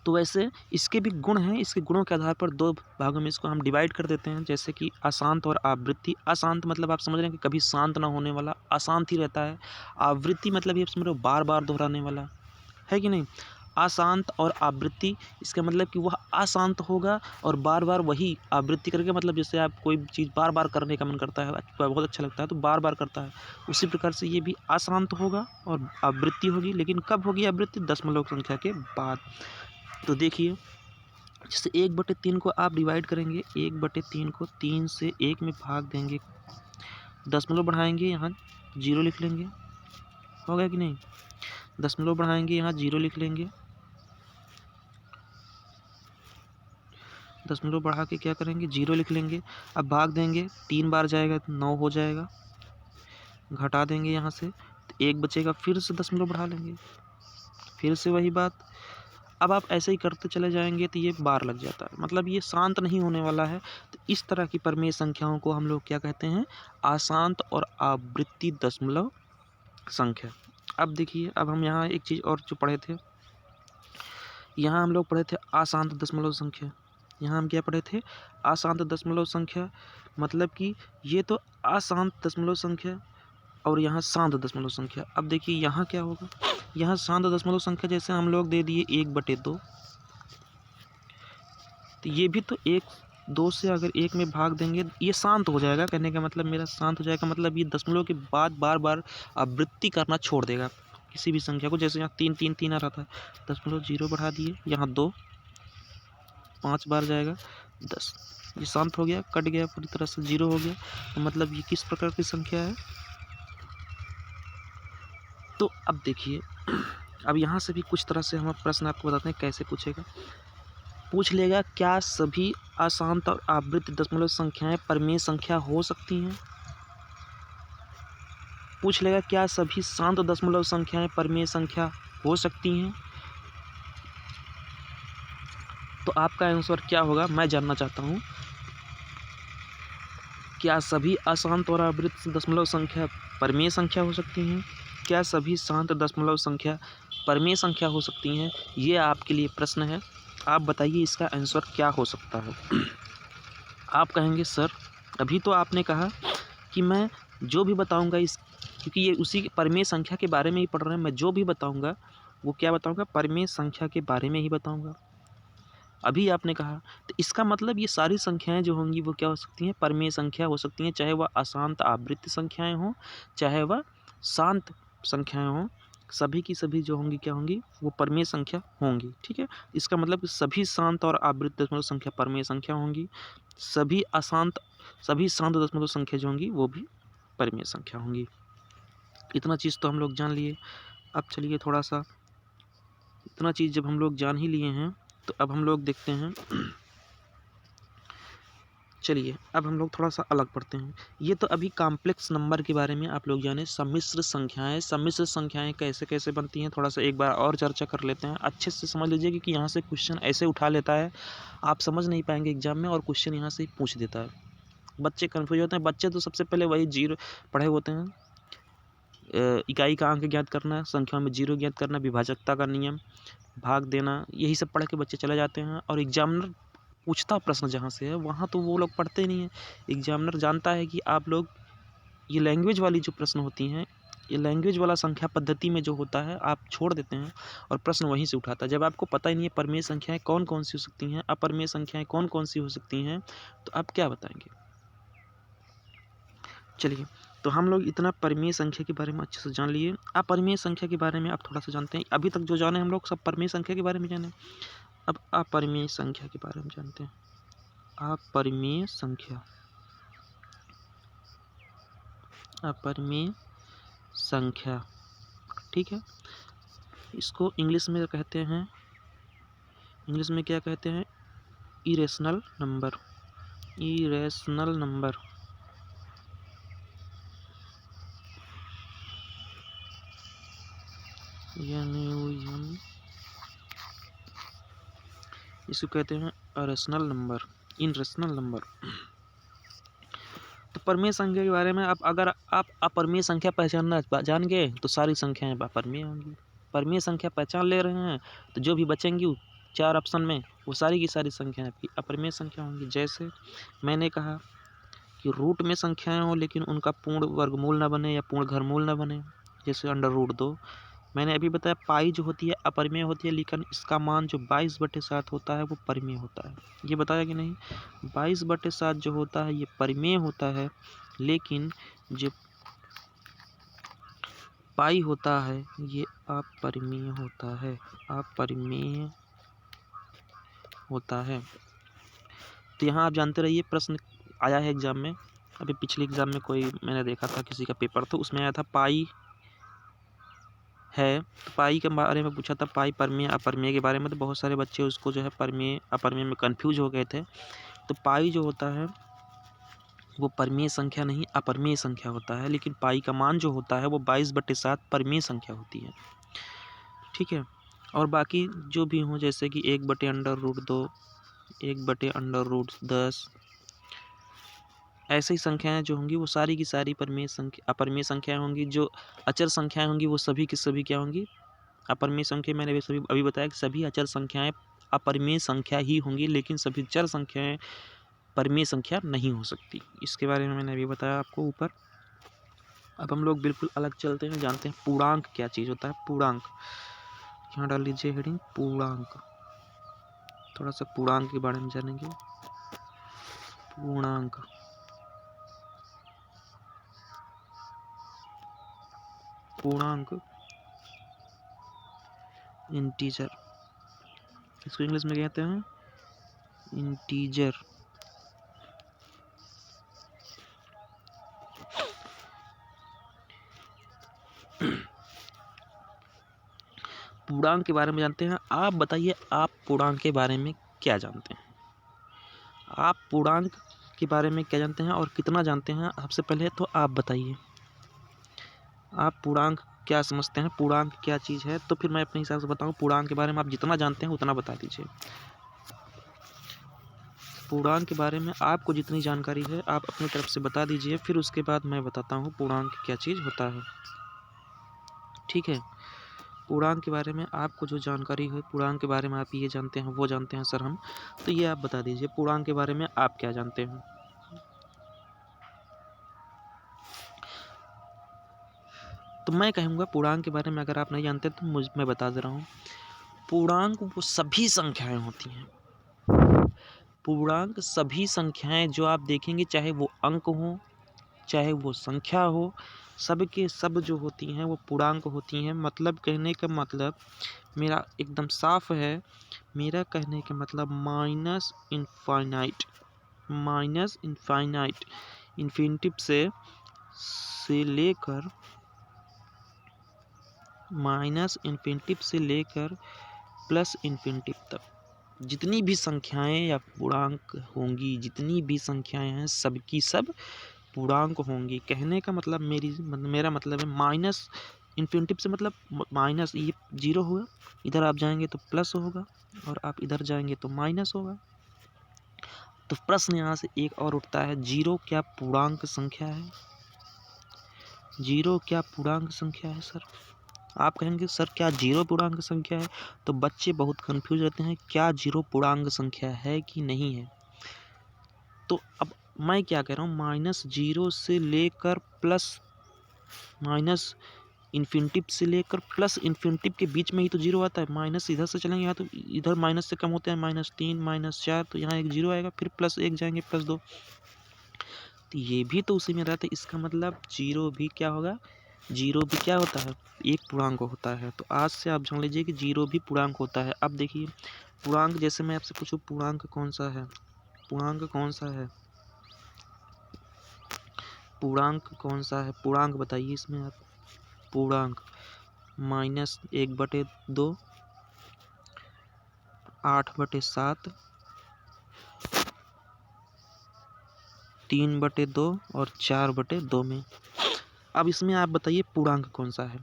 तो वैसे इसके भी गुण हैं, इसके गुणों के आधार पर दो भागों में इसको हम डिवाइड कर देते हैं। जैसे कि अशांत और आवृत्ति। अशांत मतलब आप समझ रहे हैं कि कभी शांत ना होने वाला, अशांत ही रहता है। आवृत्ति मतलब ये समझ रहे हो बार बार दोहराने वाला, है कि नहीं। अशांत और आवृत्ति, इसका मतलब कि वह अशांत होगा और बार बार वही आवृत्ति करके, मतलब जैसे आप कोई चीज़ बार बार करने का मन करता है, बहुत अच्छा लगता है तो बार बार करता है, उसी प्रकार से ये भी अशांत होगा और आवृत्ति होगी। लेकिन कब होगी आवृत्ति, दशमलव संख्या के बाद। तो देखिए, जैसे 1/3 को आप डिवाइड करेंगे, 1/3 को 3 से 1 में भाग देंगे, दशमलव बढ़ाएंगे, यहाँ 0 लिख लेंगे, हो गया कि नहीं। दशमलव बढ़ाएंगे, यहाँ 0 लिख लेंगे, दशमलव बढ़ा के क्या करेंगे, 0 लिख लेंगे। अब भाग देंगे, 3 बार जाएगा तो 9 हो जाएगा, घटा देंगे यहाँ से तो 1 बचेगा, फिर से दशमलव बढ़ा लेंगे, फिर से वही बात। अब आप ऐसे ही करते चले जाएंगे तो ये बार लग जाता है, मतलब ये शांत नहीं होने वाला है। तो इस तरह की परिमेय संख्याओं को हम लोग क्या कहते हैं, अशांत और आवृत्ति दशमलव संख्या। अब देखिए, अब हम यहाँ एक चीज़ और जो पढ़े थे, यहाँ हम लोग पढ़े थे अशांत दशमलव संख्या। यहाँ हम क्या पढ़े थे, अशांत दशमलव संख्या, मतलब कि ये तो अशांत दशमलव संख्या और यहाँ शांत दशमलव संख्या। अब देखिए यहाँ क्या होगा, यहाँ शांत दशमलव संख्या जैसे हम लोग दे दिए 1/2, तो ये भी तो 2 से अगर 1 में भाग देंगे ये शांत हो जाएगा। कहने का मतलब मेरा शांत हो जाएगा, मतलब ये दशमलव के बाद बार बार आवृत्ति करना छोड़ देगा। किसी भी संख्या को, जैसे यहाँ 3 3 3 आ रहा था, 0.0 बढ़ा दिए, यहाँ 2 5 बार जाएगा 10, ये शांत हो गया, कट गया, पूरी तरह से 0 हो गया। तो मतलब ये किस प्रकार की संख्या है। तो अब देखिए, अब यहाँ से भी कुछ तरह से हम प्रश्न आपको बताते हैं कैसे पूछेगा। पूछ लेगा क्या सभी अशांत और आवृत्त दशमलव संख्याएं परिमेय संख्या हो सकती हैं। पूछ लेगा क्या सभी शांत दशमलव संख्याएं परिमेय संख्या हो सकती हैं। तो आपका आंसर क्या होगा मैं जानना चाहता हूँ। क्या सभी अशांत और आवृत्त दशमलव संख्या परिमेय संख्या हो सकती हैं। क्या सभी शांत दशमलव संख्या परिमेय संख्या हो सकती हैं। ये आपके लिए प्रश्न है। आप बताइए इसका आंसर क्या हो सकता है। आप कहेंगे सर अभी तो आपने कहा कि मैं जो भी बताऊंगा इस, क्योंकि ये उसी परिमेय संख्या के बारे में ही पढ़ रहे हैं, मैं जो भी बताऊंगा वो क्या बताऊंगा, परिमेय संख्या के बारे में ही बताऊंगा। अभी आपने कहा, तो इसका मतलब ये सारी संख्याएं जो होंगी वो क्या हो सकती हैं, परिमेय संख्या हो सकती हैं, चाहे वह अशांत आवृत्त संख्याएं हों, चाहे वह शांत संख्याएं हों, सभी की सभी जो होंगी क्या होंगी, वो परिमेय संख्या होंगी। ठीक है, इसका मतलब सभी शांत और आवृत्त दशमलव संख्या परिमेय संख्या होंगी, सभी शांत दशमलव संख्या जो होंगी वो भी परिमेय संख्या होंगी। इतना चीज़ तो हम लोग जान लिए। अब चलिए थोड़ा सा, इतना चीज़ जब हम लोग जान ही लिए हैं तो अब हम लोग देखते हैं। चलिए अब हम लोग थोड़ा सा अलग पढ़ते हैं। ये तो अभी कॉम्प्लेक्स नंबर के बारे में आप लोग जाने, सम्मिश्र संख्याएं कैसे कैसे बनती हैं, थोड़ा सा एक बार और चर्चा कर लेते हैं। अच्छे से समझ लीजिए क्योंकि यहाँ से क्वेश्चन ऐसे उठा लेता है, आप समझ नहीं पाएंगे एग्जाम में, और क्वेश्चन यहाँ से ही पूछ देता है, बच्चे कन्फ्यूज होते हैं। बच्चे तो सबसे पहले वही जीरो पढ़े होते हैं, इकाई का अंक ज्ञात करना, संख्याओं में जीरो ज्ञात करना, विभाजकता का नियम, भाग देना, यही सब पढ़ के बच्चे चले जाते हैं। और एग्जामिनर पूछता प्रश्न जहाँ से है वहाँ तो वो लोग पढ़ते नहीं हैं। एग्जामिनर जानता है कि आप लोग ये लैंग्वेज वाली जो प्रश्न होती हैं, ये लैंग्वेज वाला संख्या पद्धति में जो होता है आप छोड़ देते हैं और प्रश्न वहीं से उठाता है। जब आपको पता ही नहीं है परिमेय संख्याएं कौन कौन सी हो सकती हैं, अपरिमेय संख्याएं कौन कौन सी हो सकती हैं, तो आप क्या बताएंगे। चलिए, तो हम लोग इतना परिमेय संख्या के बारे में अच्छे से जान लिए। अपरिमेय संख्या के बारे में आप थोड़ा सा जानते हैं। अभी तक जो जाने हम लोग सब परिमेय संख्या के बारे में जाने, अब अपरिमेय संख्या के बारे में जानते हैं। अपरिमेय संख्या, अपरिमेय संख्या, ठीक है, इसको इंग्लिश में कहते हैं, इंग्लिश में क्या कहते हैं, इरेशनल नंबर, इरेशनल नंबर। इसको कहते हैं अरेशनल नंबर, इनरेशनल नंबर। तो परिमेय संख्या के बारे में आप अगर आप अपरिमेय संख्या पहचानना जान गए तो सारी संख्याएं अपरिमेय होंगी। परिमेय संख्या पहचान ले रहे हैं तो जो भी बचेंगी 4 ऑप्शन में वो सारी की सारी संख्याएं आपकी अपरिमेय संख्या होंगी। जैसे मैंने कहा कि रूट में संख्याएं हो लेकिन उनका पूर्ण वर्गमूल ना बने या पूर्ण घनमूल ना बने, जैसे √2। मैंने अभी बताया पाई जो होती है अपरिमेय होती है, लेकिन इसका मान जो 22/7 होता है वो परिमेय होता है। ये बताया कि नहीं, 22/7 जो होता है ये परिमेय होता है, लेकिन जो पाई होता है ये अपरिमेय होता है, अपरिमेय होता है। तो यहाँ आप जानते रहिए प्रश्न आया है एग्जाम में, अभी पिछले एग्जाम में कोई मैंने देखा था किसी का पेपर, तो उसमें आया था पाई है, तो पाई के बारे में पूछा था, पाई परिमेय अपरिमेय के बारे में। तो बहुत सारे बच्चे उसको जो है परिमेय अपरिमेय में कंफ्यूज हो गए थे। तो पाई जो होता है वो परिमेय संख्या नहीं अपरिमेय संख्या होता है, लेकिन पाई का मान जो होता है वो 22/7 परिमेय संख्या होती है। ठीक है, और बाकी जो भी हों जैसे कि 1/√2, 1/√10, ऐसी संख्याएं जो होंगी वो सारी की सारी परिमेय संख्या अपरिमेय संख्याएं होंगी। जो अचर संख्याएं होंगी वो सभी की सभी क्या होंगी, अपरिमेय संख्या। मैंने अभी बताया कि सभी अचर संख्याएं अपरिमेय संख्या ही होंगी, लेकिन सभी चर संख्याएं परिमेय संख्या नहीं हो सकती। इसके बारे में मैंने अभी बताया आपको ऊपर। अब हम लोग बिल्कुल अलग चलते हैं, जानते हैं पूर्णांक क्या चीज़ होता है। पूर्णांक यहाँ डाल लीजिए हेडिंग पूर्णांक, थोड़ा सा पूर्णांक के बारे में जानेंगे। पूर्णांक, पूर्णांक इंटीजर, इसको इंग्लिश में कहते हैं इंटीजर। पूर्णांक के बारे में जानते हैं। आप बताइए, आप पूर्णांक के बारे में क्या जानते हैं? आप पूर्णांक के बारे में क्या जानते हैं और कितना जानते हैं? सबसे पहले तो आप बताइए, आप पूर्णांक क्या समझते हैं, पूर्णांक क्या चीज़ है? तो फिर मैं अपने हिसाब से बताऊं। पूर्णांक के बारे में आप जितना जानते हैं उतना बता दीजिए। पूर्णांक के बारे में आपको जितनी जानकारी है आप अपनी तरफ से बता दीजिए, फिर उसके बाद मैं बताता हूँ पूर्णांक क्या चीज़ होता है। ठीक है। पूर्णांक के बारे में आपको जो जानकारी है, पूर्णांक के बारे में आप ये जानते हैं वो जानते हैं सर हम, तो ये आप बता दीजिए पूर्णांक के बारे में आप क्या जानते हैं। तो मैं कहूँगा पूर्णांक के बारे में अगर आप नहीं जानते तो मैं बता दे रहा हूँ। पूर्णांक वो सभी संख्याएं होती हैं। पूर्णांक सभी संख्याएं जो आप देखेंगे, चाहे वो अंक हो चाहे वो संख्या हो, सब के सब जो होती हैं वो पूर्णांक होती हैं। मतलब कहने का मतलब मेरा एकदम साफ है, मेरा कहने का मतलब minus infinite, minus infinite, infinitive से लेकर माइनस इन्फिनिटिव से लेकर प्लस इन्फिनिटिव तक जितनी भी संख्याएं या पूर्णांक होंगी, जितनी भी संख्याएं हैं सबकी सब पूर्णांक होंगी। कहने का मतलब मेरा मतलब है माइनस इन्फिनिटिव से मतलब माइनस, ये जीरो हुआ, इधर आप जाएंगे तो प्लस होगा और आप इधर जाएंगे तो माइनस होगा। तो प्रश्न यहाँ से एक और उठता है, जीरो क्या पूर्णांक संख्या है? जीरो क्या पूर्णांक संख्या है सर? आप कहेंगे सर क्या जीरो पूर्णांक संख्या है? तो बच्चे बहुत कंफ्यूज रहते हैं, क्या जीरो पूर्णांक संख्या है कि नहीं है। तो अब मैं क्या कह रहा हूँ, माइनस जीरो से लेकर प्लस माइनस इन्फिनिटिव से लेकर प्लस इन्फिनिटिव के बीच में ही तो जीरो आता है। माइनस इधर से चलेंगे यहाँ तो इधर माइनस से कम होते हैं, -3 -4, तो यहाँ एक जीरो आएगा, फिर +1 जाएंगे +2, तो ये भी तो उसी में रहता है। इसका मतलब जीरो भी क्या होगा, जीरो भी क्या होता है, एक पूर्णांक होता है। तो आज से आप जान लीजिए कि जीरो भी पूर्णांक होता है। अब देखिए पूर्णांक, जैसे मैं आपसे पूछूं पूर्णांक कौन सा है, पूर्णांक कौन सा है, पूर्णांक कौन सा है, पूर्णांक बताइए इसमें आप। पूर्णांक -1/2, 8/7, 3/2 और 4/2 में। अब इसमें आप बताइए पूर्णांक कौन सा है,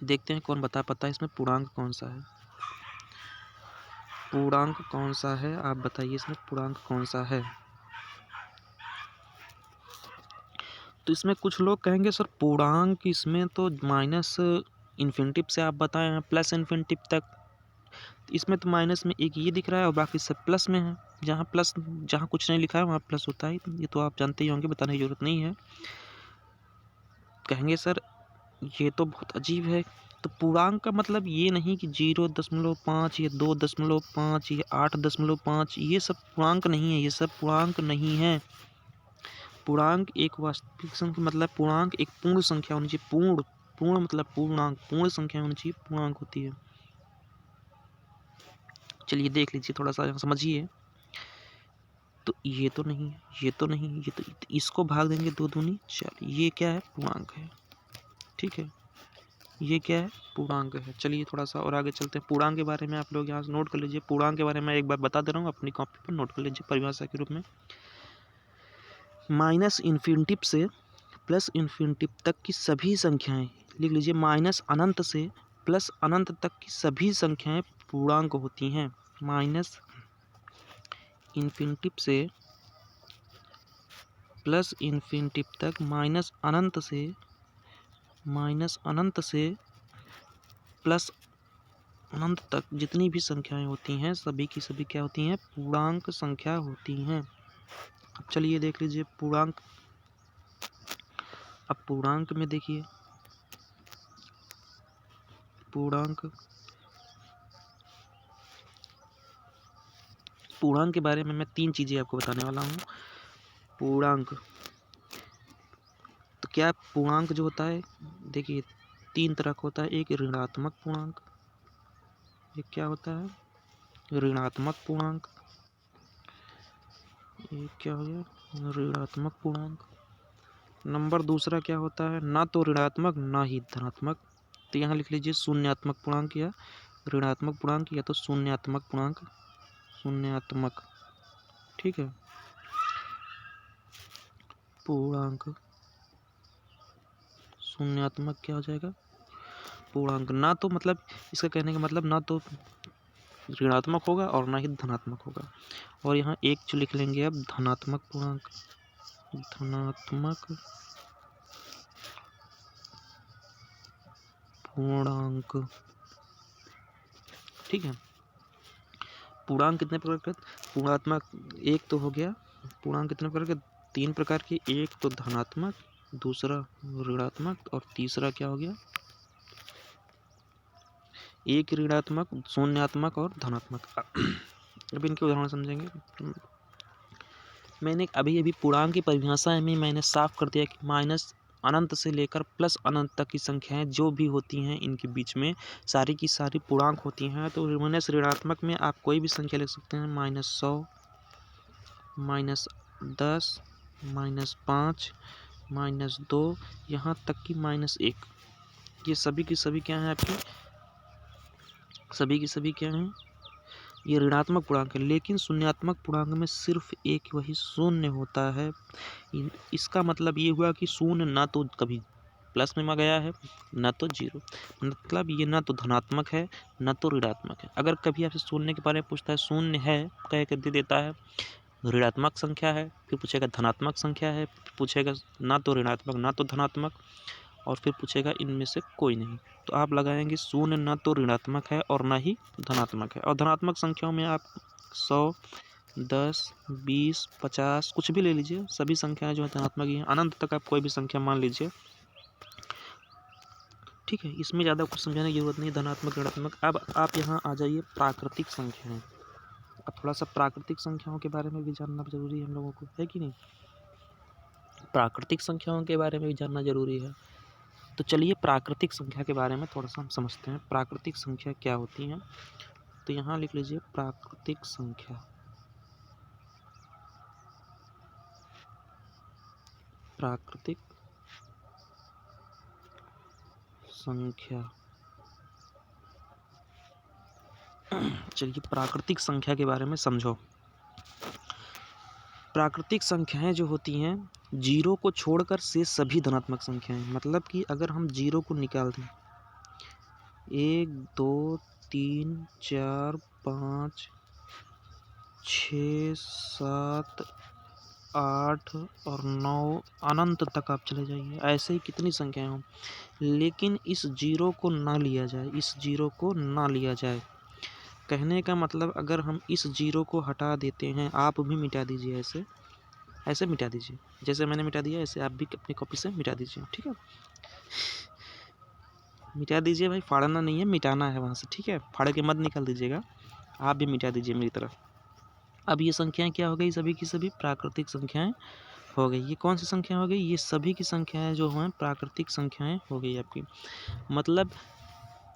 देखते हैं कौन बता पाता है इसमें पूर्णांक कौन सा है। पूर्णांक कौन सा है आप बताइए, इसमें पूर्णांक कौन सा है। तो इसमें कुछ लोग कहेंगे सर पूर्णांक इसमें तो माइनस इन्फिनिटिव से आप बताए हैं प्लस इन्फिनिटिव तक, इसमें तो माइनस में एक ये दिख रहा है और बाकी सब प्लस में है। जहाँ कुछ नहीं लिखा है वहाँ प्लस होता है, ये तो आप जानते ही होंगे, बताने की जरूरत नहीं है। कहेंगे सर ये तो बहुत अजीब है। तो पूर्णांक का मतलब ये नहीं कि 0.5 या 2.5 या 8.5, ये सब पूर्णांक नहीं है, ये सब पूर्णांक नहीं है। पूर्णांक एक वास्तविक संख्या, मतलब पूर्णांक एक पूर्ण संख्या होनी चाहिए। पूर्ण मतलब पूर्णांक, पूर्ण संख्या होनी चाहिए, पूर्णांक होती है। चलिए देख लीजिए, थोड़ा सा समझिए। तो ये तो नहीं, ये तो नहीं, ये तो इसको भाग देंगे 2 दूनी 4, ये क्या है, पूर्णांक है। ठीक है, ये क्या है, पूर्णांक है। चलिए थोड़ा सा और आगे चलते हैं। पूर्णांक के बारे में आप लोग यहाँ से नोट कर लीजिए। पूर्णांक के बारे में एक बार बता दे रहा हूँ, अपनी कॉपी पर नोट कर लीजिए परिभाषा के रूप में। माइनस इन्फिनिटिव से प्लस इन्फिनिटिव तक की सभी संख्याएं, लिख लीजिए, माइनस अनंत से प्लस अनंत तक की सभी संख्याएं पूर्णांक होती हैं। माइनस इन्फिनिटिव से प्लस इन्फिनिटिव तक, माइनस अनंत से प्लस अनंत तक जितनी भी संख्याएं होती हैं सभी की सभी क्या होती हैं, पूर्णांक संख्या होती हैं। अब चलिए देख लीजिए पूर्णांक। अब पूर्णांक में देखिए, पूर्णांक के बारे में मैं 3 चीज़ें आपको बताने वाला हूँ। पूर्णांक तो क्या पूर्णांक जो होता है, देखिए 3 तरह का होता है। एक ऋणात्मक पूर्णांक, ये क्या होता है? ऋणात्मक पूर्णांक। ये क्या हो गया? ऋणात्मक पूर्णांक। नंबर दूसरा क्या होता है? ना तो ऋणात्मक ना ही धनात्मक। तो यहाँ लिख लीजिए शून्यात्मक पूर्णांक या ऋणात्मक पूर्णांक या तो शून्यात्मक पूर्णांक। शून्यात्मक, ठीक है। पूर्णांक शून्यात्मक क्या हो जाएगा? पूर्णांक। ना तो मतलब इसका कहने का मतलब ना तो ऋणात्मक होगा और ना ही धनात्मक होगा। और यहाँ एक जो लिख लेंगे अब धनात्मक पूर्णांक। धनात्मक पूर्णांक, ठीक है। पूर्णांक कितने प्रकार के? पूर्णात्मक एक तो हो गया। पूर्णांक कितने प्रकार के? 3 प्रकार के। एक तो धनात्मक, दूसरा ऋणात्मक और तीसरा क्या हो गया? एक ऋणात्मक, शून्यात्मक और धनात्मक। अब इनके उदाहरण समझेंगे। मैंने अभी पूर्णांक की परिभाषा में मैंने साफ कर दिया कि माइनस अनंत से लेकर प्लस अनंत तक की संख्याएं जो भी होती हैं इनके बीच में सारी की सारी पूर्णांक होती हैं। तो माइनस ऋणात्मक में आप कोई भी संख्या लिख सकते हैं। -100, -10, -5, -2, यहाँ तक कि -1। ये सभी की सभी क्या हैं आपकी? सभी की सभी क्या हैं? ये ऋणात्मक पूर्णांक है। लेकिन शून्यात्मक पूर्णांक में सिर्फ एक वही शून्य होता है। इसका मतलब ये हुआ कि शून्य ना तो कभी प्लस में गया है ना तो जीरो। मतलब ये ना तो धनात्मक है ना तो ऋणात्मक है। अगर कभी आपसे शून्य के बारे में पूछता है, शून्य है कह कर दे देता है, ऋणात्मक संख्या है, फिर पूछेगा धनात्मक संख्या है, फिर पूछेगा ना तो ऋणात्मक ना तो धनात्मक, और फिर पूछेगा इनमें से कोई नहीं। तो आप लगाएंगे शून्य ना तो ऋणात्मक है और ना ही धनात्मक है। और धनात्मक संख्याओं में आप 100, 10, 20, 50 कुछ भी ले लीजिए, सभी संख्याएं जो है धनात्मक ही हैं। अनंत तक आप कोई भी संख्या मान लीजिए, ठीक है। इसमें ज़्यादा कुछ समझाने की जरूरत नहीं, धनात्मक ऋणात्मक। अब आप यहाँ आ जाइए प्राकृतिक संख्याएं। अब थोड़ा सा प्राकृतिक संख्याओं के बारे में भी जानना जरूरी है हम लोगों को, है कि नहीं? प्राकृतिक संख्याओं के बारे में भी जानना जरूरी है। तो चलिए प्राकृतिक संख्या के बारे में थोड़ा सा हम समझते हैं। प्राकृतिक संख्या क्या होती हैं? तो यहाँ लिख लीजिए प्राकृतिक संख्या। प्राकृतिक संख्या। चलिए प्राकृतिक संख्या के बारे में समझो। प्राकृतिक संख्याएं जो होती हैं, जीरो को छोड़कर से सभी धनात्मक संख्याएं। मतलब कि अगर हम जीरो को निकाल दें, 1, 2, 3, 4, 5, 6, 7, 8 और 9 अनंत तक आप चले जाइए, ऐसे ही कितनी संख्याएं हों, लेकिन इस जीरो को ना लिया जाए। इस जीरो को ना लिया जाए कहने का मतलब, अगर हम इस जीरो को हटा देते हैं, आप भी मिटा दीजिए, ऐसे ऐसे मिटा दीजिए, जैसे मैंने मिटा दिया ऐसे आप भी अपनी कॉपी से मिटा दीजिए, ठीक है। मिटा दीजिए भाई, फाड़ना नहीं है, मिटाना है वहाँ से, ठीक है। फाड़ के मत निकाल दीजिएगा, आप भी मिटा दीजिए मेरी तरफ। अब ये संख्याएं क्या हो गई? सभी की सभी प्राकृतिक संख्याएं हो गई। ये कौन सी संख्या हो गई? ये सभी की संख्याएं जो हैं प्राकृतिक संख्याएं हो गई आपकी। मतलब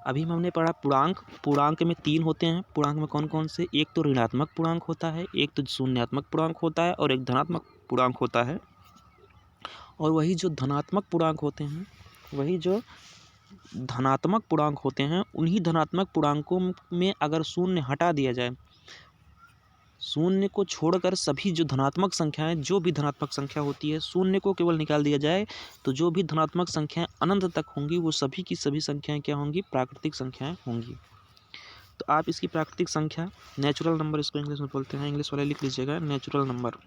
अभी हमने पढ़ा पूर्णांक। पूर्णांक में 3 होते हैं। पूर्णांक में कौन कौन से? एक तो ऋणात्मक पूर्णांक होता है, एक तो शून्यात्मक पूर्णांक होता है और एक धनात्मक पूर्णांक होता है। और वही जो धनात्मक पूर्णांक होते हैं, वही जो धनात्मक पूर्णांक होते हैं, उन्हीं धनात्मक पूर्णांकों में अगर शून्य हटा दिया जाए, शून्य को छोड़कर सभी जो धनात्मक संख्याएं, जो भी धनात्मक संख्या होती है, शून्य को केवल निकाल दिया जाए, तो जो भी धनात्मक संख्याएं अनंत तक होंगी, वो सभी की सभी संख्याएं क्या होंगी? प्राकृतिक संख्याएं होंगी। तो आप इसकी प्राकृतिक संख्या, नेचुरल नंबर इसको इंग्लिश में बोलते हैं, इंग्लिश वाले लिख लीजिएगा natural number.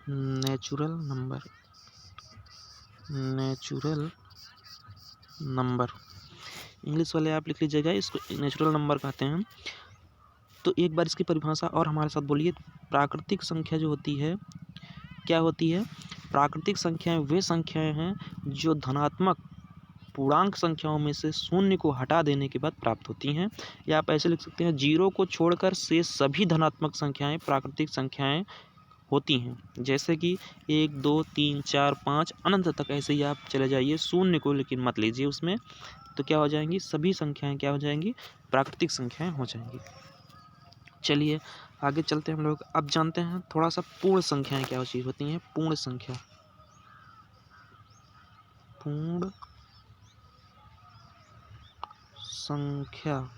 Natural number, natural number English वाले आप लिख लीजिएगा, इसको नेचुरल नंबर कहते हैं। तो एक बार इसकी परिभाषा और हमारे साथ बोलिए। प्राकृतिक संख्या जो होती है, क्या होती है? प्राकृतिक संख्याएं वे संख्याएं हैं जो धनात्मक पूर्णांक संख्याओं में से शून्य को हटा देने के बाद प्राप्त होती हैं। या आप ऐसे लिख सकते हैं, जीरो को छोड़कर से सभी धनात्मक संख्याएं प्राकृतिक संख्याएं होती हैं। जैसे कि 1 2 3 4 5 अनंत तक ऐसे ही आप चले जाइए, शून्य को लेकिन मत लीजिए उसमें। तो क्या हो जाएंगी, सभी संख्याएं क्या हो जाएंगी, प्राकृतिक संख्याएं हो जाएंगी। चलिए आगे चलते हैं हम लोग। अब जानते हैं थोड़ा सा पूर्ण संख्याएं क्या चीज़ होती हैं। पूर्ण संख्या, पूर्ण संख्या,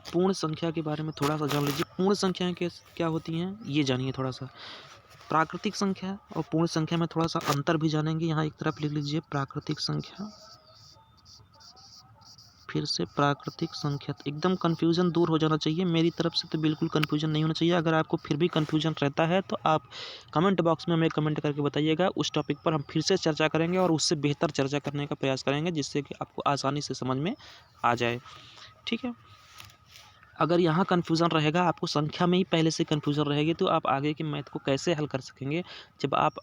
पूर्ण संख्या के बारे में थोड़ा सा जान लीजिए। पूर्ण संख्याएं क्या होती हैं ये जानिए थोड़ा सा। प्राकृतिक संख्या और पूर्ण संख्या में थोड़ा सा अंतर भी जानेंगे। यहाँ एक तरफ लिख लीजिए प्राकृतिक संख्या, फिर से प्राकृतिक संख्या। एकदम कन्फ्यूजन दूर हो जाना चाहिए मेरी तरफ से, तो बिल्कुल कन्फ्यूजन नहीं होना चाहिए। अगर आपको फिर भी कन्फ्यूजन रहता है तो आप कमेंट बॉक्स में हमें कमेंट करके बताइएगा। उस टॉपिक पर हम फिर से चर्चा करेंगे और उससे बेहतर चर्चा करने का प्रयास करेंगे, जिससे कि आपको आसानी से समझ में आ जाए। ठीक है, अगर यहाँ कन्फ्यूज़न रहेगा, आपको संख्या में ही पहले से कन्फ्यूज़न रहेगी, तो आप आगे के मैथ को कैसे हल कर सकेंगे। जब आप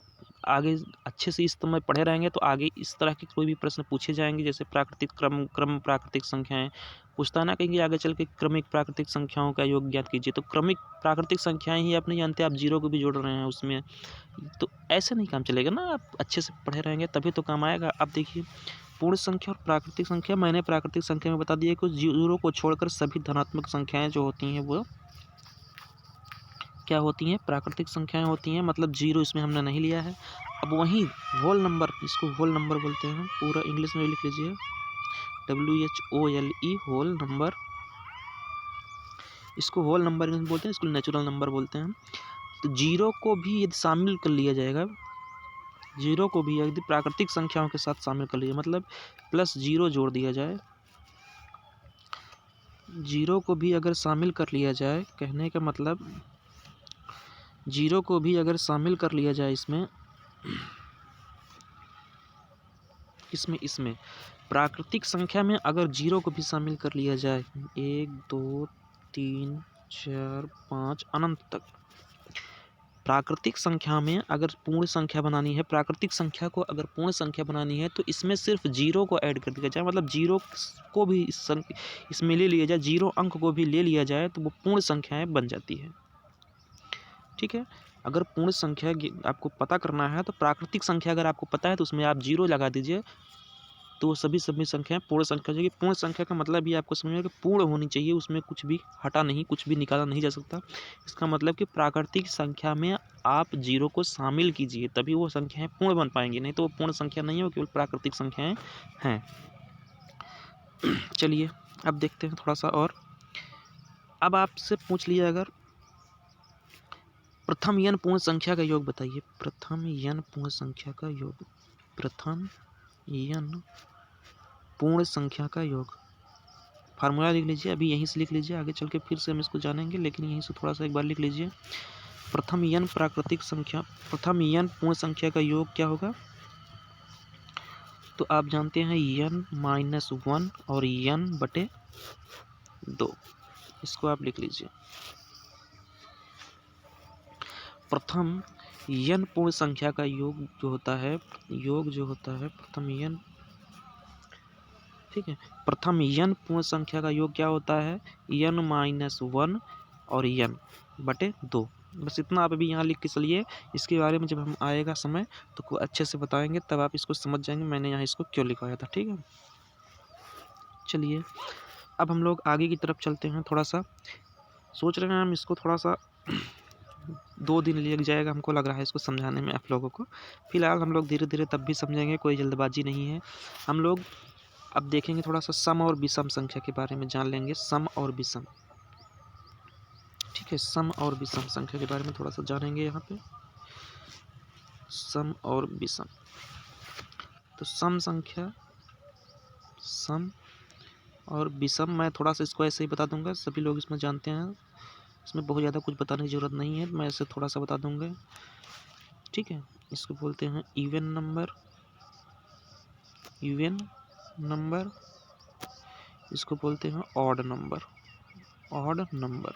आगे अच्छे से इस समय पढ़े रहेंगे तो आगे इस तरह के कोई भी प्रश्न पूछे जाएंगे, जैसे प्राकृतिक क्रम प्राकृतिक संख्याएं पूछता है ना, कहेंगे आगे चल के क्रमिक प्राकृतिक संख्याओं का योग ज्ञात कीजिए। तो क्रमिक प्राकृतिक संख्याएं ही आप नहीं जानते, आप जीरो को भी जोड़ रहे हैं उसमें, तो ऐसे नहीं काम चलेगा ना। आप अच्छे से पढ़े रहेंगे तभी तो काम आएगा। अब देखिए पूर्ण संख्या और प्राकृतिक संख्या, मैंने प्राकृतिक संख्या में बता दिया कि जीरो को छोड़कर सभी धनात्मक संख्याएं जो होती हैं वो क्या होती हैं, प्राकृतिक संख्याएं होती हैं। मतलब जीरो इसमें हमने नहीं लिया है। अब वहीं होल नंबर, इसको होल नंबर बोलते हैं, पूरा इंग्लिश में लिख लीजिए WHOLE, होल नंबर। इसको होल नंबर बोलते हैं, इसको नेचुरल नंबर बोलते हैं। तो जीरो को भी यदि शामिल कर लिया जाएगा, जीरो को भी यदि प्राकृतिक संख्याओं के साथ शामिल कर लिया, मतलब प्लस जीरो जोड़ दिया जाए, जीरो को भी अगर शामिल कर लिया जाए, कहने का मतलब जीरो को भी अगर शामिल कर लिया जाए इसमें इसमें प्राकृतिक संख्या में अगर जीरो को भी शामिल कर लिया जाए, 1 2 3 4 5 अनंत तक, प्राकृतिक संख्या में अगर पूर्ण संख्या बनानी है, प्राकृतिक संख्या को अगर पूर्ण संख्या बनानी है तो इसमें सिर्फ जीरो को ऐड कर दिया जाए, मतलब जीरो को भी इसमें ले लिया जाए, जीरो अंक को भी ले लिया जाए, तो वो पूर्ण संख्याएं बन जाती है। ठीक है, अगर पूर्ण संख्या आपको पता करना है तो प्राकृतिक संख्या अगर आपको पता है तो उसमें आप जीरो लगा दीजिए, तो सभी संख्याएं पूर्ण संख्या हो जाएगी। पूर्ण संख्या का मतलब भी आपको समझ में कि पूर्ण होनी चाहिए, उसमें कुछ भी हटा नहीं, कुछ भी निकाला नहीं जा सकता। इसका मतलब कि प्राकृतिक संख्या में आप जीरो को शामिल कीजिए, तभी वो संख्याएं पूर्ण बन पाएंगी, नहीं तो वो पूर्ण संख्या नहीं है, वो केवल प्राकृतिक संख्याएं हैं। चलिए अब देखते हैं थोड़ा सा और। अब आपसे पूछ लिया अगर प्रथम n पूर्ण संख्या का योग बताइए, प्रथम n पूर्ण संख्या का योग, प्रथम n पूर्ण संख्या का योग। फार्मूला लिख लीजिए, अभी यहीं से लिख लीजिए, आगे चल के फिर से हम इसको जानेंगे, लेकिन यहीं से थोड़ा सा एक बार लिख लीजिए। प्रथम n प्राकृतिक संख्या, प्रथम n पूर्ण संख्या का योग क्या होगा, तो आप जानते हैं n-1 और n/2, इसको आप लिख लीजिए। प्रथम n पूर्ण संख्या का योग जो होता है, प्रथम n, ठीक है, प्रथम n पूर्ण संख्या का योग क्या होता है, n-1 और n/2। बस इतना आप अभी यहाँ लिख के चलिए, इसके बारे में जब हम आएगा समय तो अच्छे से बताएंगे, तब आप इसको समझ जाएंगे मैंने यहाँ इसको क्यों लिखवाया था। ठीक है, चलिए अब हम लोग आगे की तरफ चलते हैं। थोड़ा सा सोच रहे हैं हम इसको, थोड़ा सा 2 दिन लग जाएगा हमको लग रहा है इसको समझाने में आप लोगों को। फिलहाल हम लोग धीरे धीरे तब भी समझेंगे, कोई जल्दबाजी नहीं है। हम लोग अब देखेंगे थोड़ा सा सम और विषम संख्या के बारे में जान लेंगे, सम और विषम। ठीक है, सम और विषम संख्या के बारे में थोड़ा सा जानेंगे यहाँ पे, सम और विषम। तो सम संख्या, सम और विषम, मैं थोड़ा सा इसको ऐसे ही बता दूंगा, सभी लोग इसमें जानते हैं, इसमें बहुत ज़्यादा कुछ बताने की ज़रूरत नहीं है, मैं इसे थोड़ा सा बता दूंगा। ठीक है, इसको बोलते हैं इवन नंबर, इवन नंबर, इसको बोलते हैं ऑड नंबर, ऑड नंबर।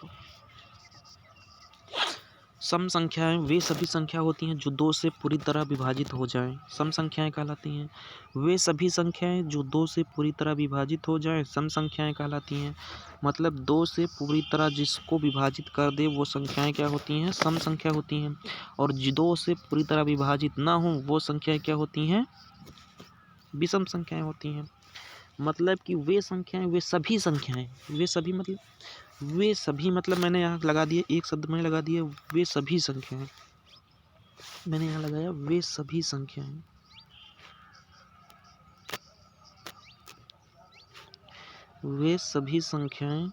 सम संख्याएं वे सभी संख्या होती हैं जो 2 से पूरी तरह विभाजित हो जाएं, सम संख्याएं कहलाती हैं। वे सभी संख्याएं जो 2 से पूरी तरह विभाजित हो जाएं सम संख्याएं कहलाती हैं। मतलब 2 से पूरी तरह जिसको विभाजित कर दे वो संख्याएं क्या होती हैं? सम संख्या होती हैं। और 2 से पूरी तरह विभाजित ना हो वो संख्याएं क्या होती हैं? विषम संख्याएं होती हैं। मतलब कि वे संख्याएं वे सभी संख्याएं, वे सभी मतलब मैंने यहाँ लगा दिया, एक शब्द मैंने लगा दिया वे सभी संख्याएं, मैंने यहाँ लगाया वे सभी संख्याएं। वे सभी संख्याएं,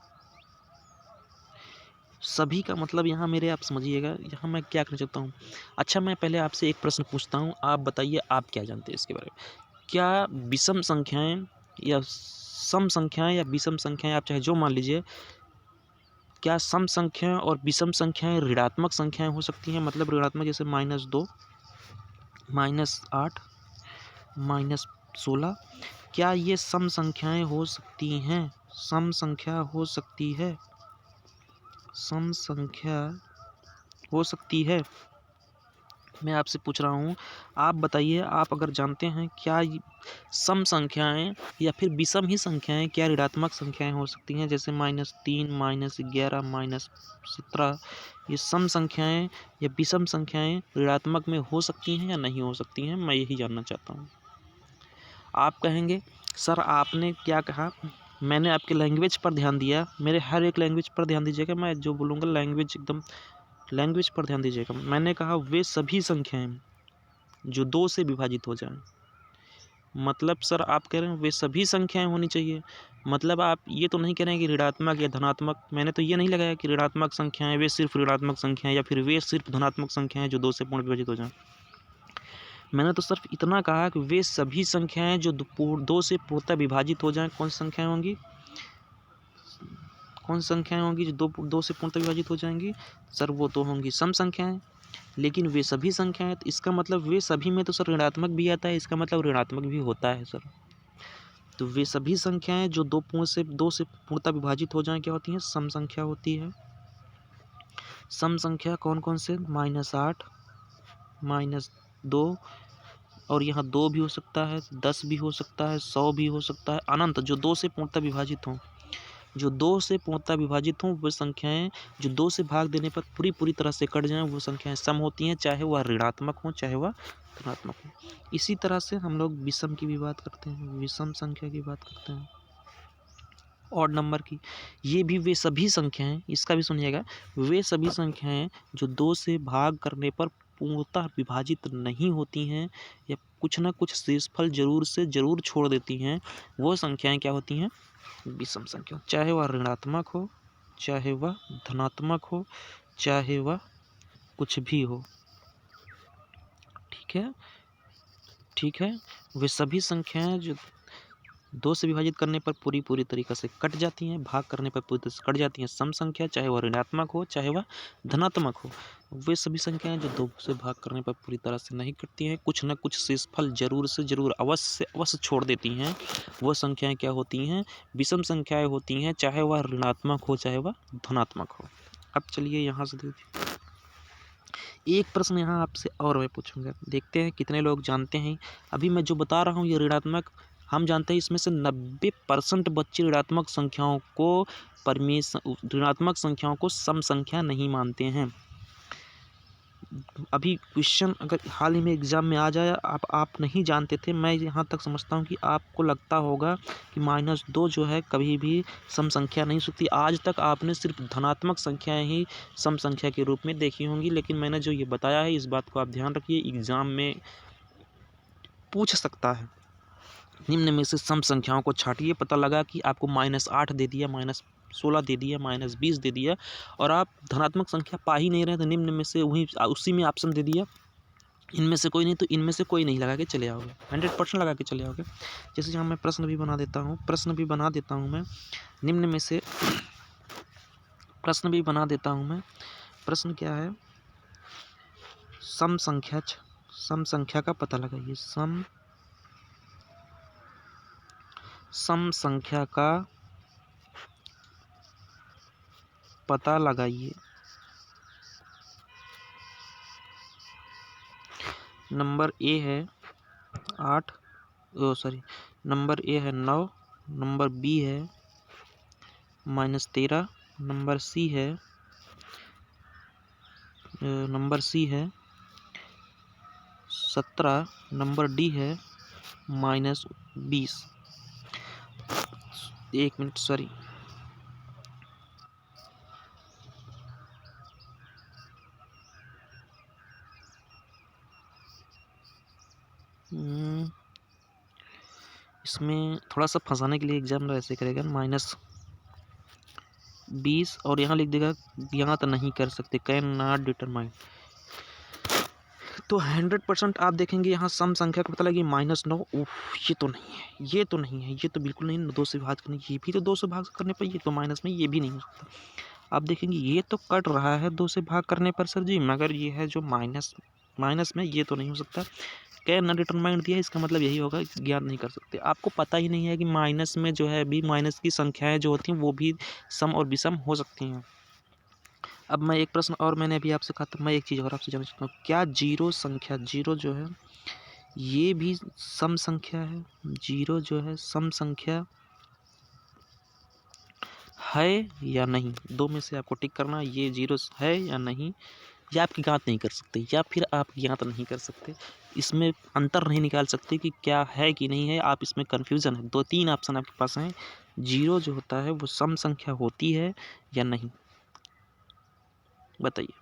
सभी का मतलब यहाँ मेरे आप समझिएगा, यहाँ मैं क्या करना चाहता हूँ। अच्छा, मैं पहले आपसे एक प्रश्न पूछता हूँ, आप बताइए आप क्या जानते हैं इसके बारे में। क्या विषम संख्याएं या सम संख्याएं या विषम संख्याएं, आप चाहे जो मान लीजिए, क्या सम संख्याएं और विषम संख्याएं ऋणात्मक संख्याएं हो सकती हैं? मतलब ऋणात्मक जैसे -2, -8, -16, क्या ये सम संख्याएं हो सकती हैं? सम संख्या हो सकती है, सम संख्या हो सकती है। मैं आपसे पूछ रहा हूँ, आप बताइए, आप अगर जानते हैं क्या सम संख्याएं या फिर विषम ही संख्याएं क्या ऋणात्मक संख्याएं हो सकती हैं? जैसे -3, -11, -17, ये सम संख्याएं या विषम संख्याएं ऋणात्मक में हो सकती हैं या नहीं हो सकती हैं? मैं यही जानना चाहता हूँ। आप कहेंगे सर आपने क्या कहा, मैंने आपके लैंग्वेज पर ध्यान दिया, मेरे हर एक लैंग्वेज पर ध्यान दीजिएगा, मैं जो बोलूँगा लैंग्वेज एकदम लैंग्वेज पर ध्यान दीजिएगा। मैंने कहा वे सभी संख्याएं जो 2 से विभाजित हो जाएं। मतलब सर आप कह रहे हैं वे सभी संख्याएं होनी चाहिए, मतलब आप ये तो नहीं कह रहे हैं कि ऋणात्मक या धनात्मक। मैंने तो ये नहीं लगाया कि ऋणात्मक संख्याएं वे सिर्फ ऋणात्मक संख्याएं या फिर वे सिर्फ धनात्मक संख्याएं जो 2 से पूर्ण विभाजित हो जाएं। मैंने तो सिर्फ इतना कहा कि वे सभी संख्याएं जो 2 से पूर्णतः विभाजित हो जाएं। कौन सी संख्याएं होंगी? कौन सी संख्याएं होंगी जो 2 से पूर्णतः विभाजित हो जाएंगी? सर वो तो होंगी सम संख्याएं। लेकिन वे सभी संख्याएं, तो इसका मतलब वे सभी में तो सर ऋणात्मक भी आता है, इसका मतलब ऋणात्मक भी होता है सर। तो वे सभी संख्याएं जो 2 से पूर्णतः विभाजित हो जाएं क्या होती हैं? सम संख्या होती है। सम संख्या कौन कौन से? -8, -2, और यहाँ 2 भी हो सकता है, 10 भी हो सकता है, 100 भी हो सकता है, अनंत, जो 2 से पूर्णतः विभाजित हों। जो 2 से पूर्णतः विभाजित हों वो संख्याएं जो 2 से भाग देने पर पूरी तरह से कट जाएं वो संख्याएं सम होती हैं, चाहे वह ऋणात्मक हो चाहे वह धनात्मक हो। इसी तरह से हम लोग विषम की भी बात करते हैं, विषम संख्या की बात करते हैं, ऑड नंबर की। ये भी वे सभी संख्याएं, इसका भी सुनिएगा, वे सभी संख्याएं जो 2 से भाग करने पर पूर्णतः विभाजित नहीं होती हैं या कुछ ना कुछ शेषफल जरूर से जरूर छोड़ देती हैं, वो संख्याएं क्या होती हैं? विषम संख्या। चाहे वह ऋणात्मक हो चाहे वह धनात्मक हो चाहे वह कुछ भी हो। ठीक है, ठीक है। वे सभी संख्याएं जो 2 से विभाजित करने पर पूरी तरीक़ा से कट जाती हैं, भाग करने पर पूरी तरह से कट जाती हैं सम संख्या, चाहे वह ऋणात्मक हो चाहे वह धनात्मक हो। वे सभी संख्याएं जो 2 से भाग करने पर पूरी तरह से नहीं कटती हैं, कुछ न कुछ शेषफल जरूर से जरूर अवश्य छोड़ देती हैं, वो संख्याएं क्या होती हैं? विषम संख्याएं होती हैं, चाहे वह ऋणात्मक हो चाहे वह धनात्मक हो। अब चलिए यहाँ से देखिए, एक प्रश्न यहाँ आपसे और मैं पूछूंगा, देखते हैं कितने लोग जानते हैं। अभी मैं जो बता रहा हूँ ये ऋणात्मक, हम जानते हैं इसमें से 90% बच्चे ऋणात्मक संख्याओं को ऋणात्मक संख्याओं को सम संख्या नहीं मानते हैं। अभी क्वेश्चन अगर हाल ही में एग्ज़ाम में आ जाए, आप नहीं जानते थे, मैं यहाँ तक समझता हूँ कि आपको लगता होगा कि -2 जो है कभी भी सम संख्या नहीं हो सकती। आज तक आपने सिर्फ धनात्मक संख्याएं ही सम संख्या के रूप में देखी होंगी, लेकिन मैंने जो ये बताया है इस बात को आप ध्यान रखिए, एग्ज़ाम में पूछ सकता है। निम्न में से सम संख्याओं को छाटिए, पता लगा कि आपको -8 दे दिया, -16 दे दिया, -20 दे दिया और आप धनात्मक संख्या पा ही नहीं रहे, तो निम्न में से उसी में ऑप्शन दे दिया, इनमें से कोई नहीं, तो इनमें से कोई नहीं लगा के चले आओगे, 100% लगा के चले आओगे। जैसे यहाँ मैं प्रश्न भी बना देता हूँ मैं, निम्न में से प्रश्न भी बना देता हूँ मैं। प्रश्न क्या है? सम संख्या का पता लगाइए। सम संख्या का पता लगाइए। नंबर ए है 8, नंबर ए है 9, नंबर बी है -13, नंबर सी है -17, नंबर डी है -20। 1 मिनट, सॉरी। इसमें थोड़ा सा फंसाने के लिए एग्जाम ऐसे करेगा -20 और यहाँ लिख देगा, यहाँ तो नहीं कर सकते, कैन नॉट डिटरमाइन। तो 100% आप देखेंगे यहाँ सम संख्या को पता लगी -9। ये तो नहीं है, ये तो नहीं है, ये तो बिल्कुल नहीं। 2 से भाग करने, ये भी तो 2 से भाग करने पर, ये तो माइनस में, ये भी नहीं हो सकता। आप देखेंगे ये तो कट रहा है 2 से भाग करने पर सर जी, मगर ये है जो माइनस में, ये तो नहीं हो सकता। कैन नॉट डिटरमाइंड दिया, इसका मतलब यही होगा ज्ञात नहीं कर सकते। आपको पता ही नहीं है कि माइनस में जो है भी माइनस की संख्याएं जो होती हैं वो भी सम और विषम हो सकती हैं। अब मैं एक प्रश्न और मैंने अभी आपसे कहा था, मैं एक चीज़ और आपसे जानना चाहता हूँ, क्या जीरो संख्या, जीरो जो है ये भी सम संख्या है? जीरो जो है सम संख्या है या नहीं? 2 में से आपको टिक करना, ये जीरो है या नहीं, या आप ज्ञात नहीं कर सकते, या फिर आप ज्ञात नहीं कर सकते, इसमें अंतर नहीं निकाल सकते कि क्या है कि नहीं है। आप इसमें कन्फ्यूज़न है। 2-3 ऑप्शन आपके पास हैं। जीरो जो होता है वो सम संख्या होती है या नहीं, बताइए।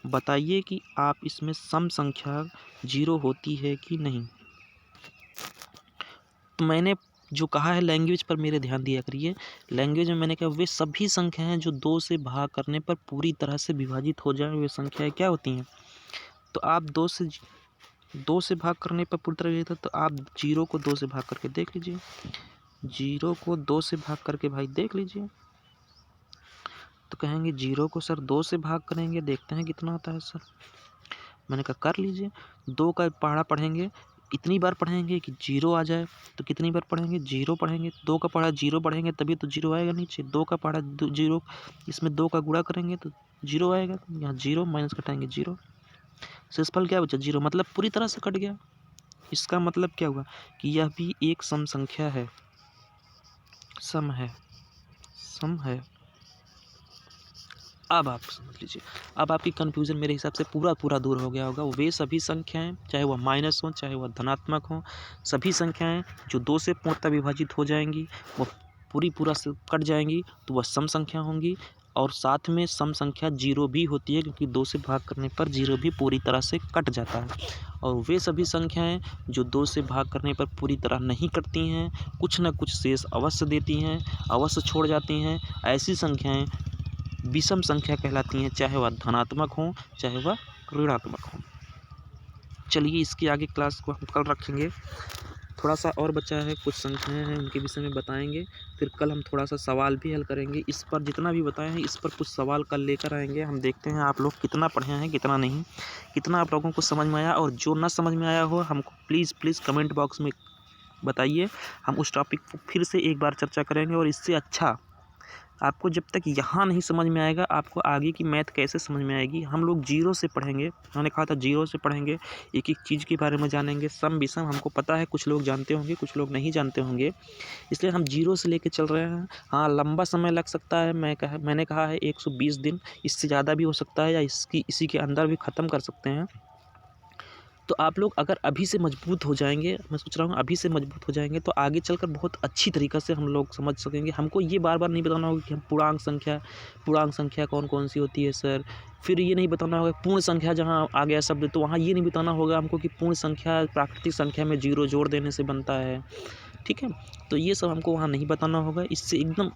बताइए कि आप इसमें सम संख्या जीरो होती है कि नहीं। तो मैंने जो कहा है लैंग्वेज पर मेरे ध्यान दिया करिए। लैंग्वेज में मैंने कहा वे सभी संख्याएं जो 2 से भाग करने पर पूरी तरह से विभाजित हो जाएं, वे संख्याएं क्या होती हैं। तो आप 2 से भाग करने पर पूरी तरह विभाजित, तो आप जीरो को 2 से भाग करके देख लीजिए। जीरो को 2 से भाग करके भाई देख लीजिए। तो कहेंगे जीरो को सर 2 से भाग करेंगे, देखते हैं कितना आता है सर। मैंने कहा कर लीजिए। 2 का पहाड़ा पढ़ेंगे, इतनी बार पढ़ेंगे कि जीरो आ जाए। तो कितनी बार पढ़ेंगे? जीरो पढ़ेंगे। 2 का पहाड़ा जीरो पढ़ेंगे तभी तो जीरो आएगा नीचे। 2 का पहाड़ा जीरो, इसमें 2 का गुणा करेंगे तो जीरो आएगा। यहाँ जीरो माइनस घटाएंगे जीरो, शेषफल क्या बचा? जीरो, मतलब पूरी तरह से कट गया। इसका मतलब क्या हुआ कि यह भी एक सम संख्या है, सम है। अब आप समझ लीजिए, अब आपकी कन्फ्यूज़न मेरे हिसाब से पूरा दूर हो गया होगा। वे सभी संख्याएं, चाहे वह माइनस हो चाहे वह धनात्मक हो, सभी संख्याएं जो 2 से पूर्णतः विभाजित हो जाएंगी, वह पूरा से कट जाएंगी, तो वह सम संख्या होंगी। और साथ में सम संख्या जीरो भी होती है, क्योंकि 2 से भाग करने पर जीरो भी पूरी तरह से कट जाता है। और वे सभी संख्याएं जो 2 से भाग करने पर पूरी तरह नहीं कटती हैं, कुछ न कुछ शेष अवश्य देती हैं, अवश्य छोड़ जाती हैं, ऐसी संख्याएं विषम संख्या कहलाती हैं, चाहे वह धनात्मक हो चाहे वह ऋणात्मक हो। चलिए इसके आगे क्लास को हम कल रखेंगे। थोड़ा सा और बचा है, कुछ संख्याएं हैं उनके विषय में बताएंगे। फिर कल हम थोड़ा सा सवाल भी हल करेंगे। इस पर जितना भी बताए हैं इस पर कुछ सवाल कल लेकर आएंगे। हम देखते हैं आप लोग कितना पढ़े हैं कितना नहीं, कितना आप लोगों को समझ में आया। और जो ना समझ में आया हो हमको प्लीज़ कमेंट बॉक्स में बताइए। हम उस टॉपिक को फिर से एक बार चर्चा करेंगे। और इससे अच्छा, आपको जब तक यहाँ नहीं समझ में आएगा आपको आगे की मैथ कैसे समझ में आएगी। हम लोग जीरो से पढ़ेंगे, मैंने कहा था जीरो से पढ़ेंगे, एक एक चीज़ के बारे में जानेंगे। सम विषम हमको पता है, कुछ लोग जानते होंगे कुछ लोग नहीं जानते होंगे, इसलिए हम जीरो से लेके चल रहे हैं। हाँ, लंबा समय लग सकता है, मैंने कहा है 120 दिन, इससे ज़्यादा भी हो सकता है, या इसी के अंदर भी ख़त्म कर सकते हैं। तो आप लोग अगर अभी से मजबूत हो जाएंगे, मैं सोच रहा हूँ अभी से मजबूत हो जाएंगे, तो आगे चलकर बहुत अच्छी तरीक़े से हम लोग समझ सकेंगे। हमको ये बार बार नहीं बताना होगा कि हम पूर्णांक संख्या कौन कौन सी होती है सर। फिर ये नहीं बताना होगा पूर्ण संख्या, जहाँ आ गया शब्द तो वहाँ ये नहीं बताना होगा हमको कि पूर्ण संख्या प्राकृतिक संख्या में जीरो जोड़ देने से बनता है, ठीक है। तो ये सब हमको वहाँ नहीं बताना होगा। इससे एकदम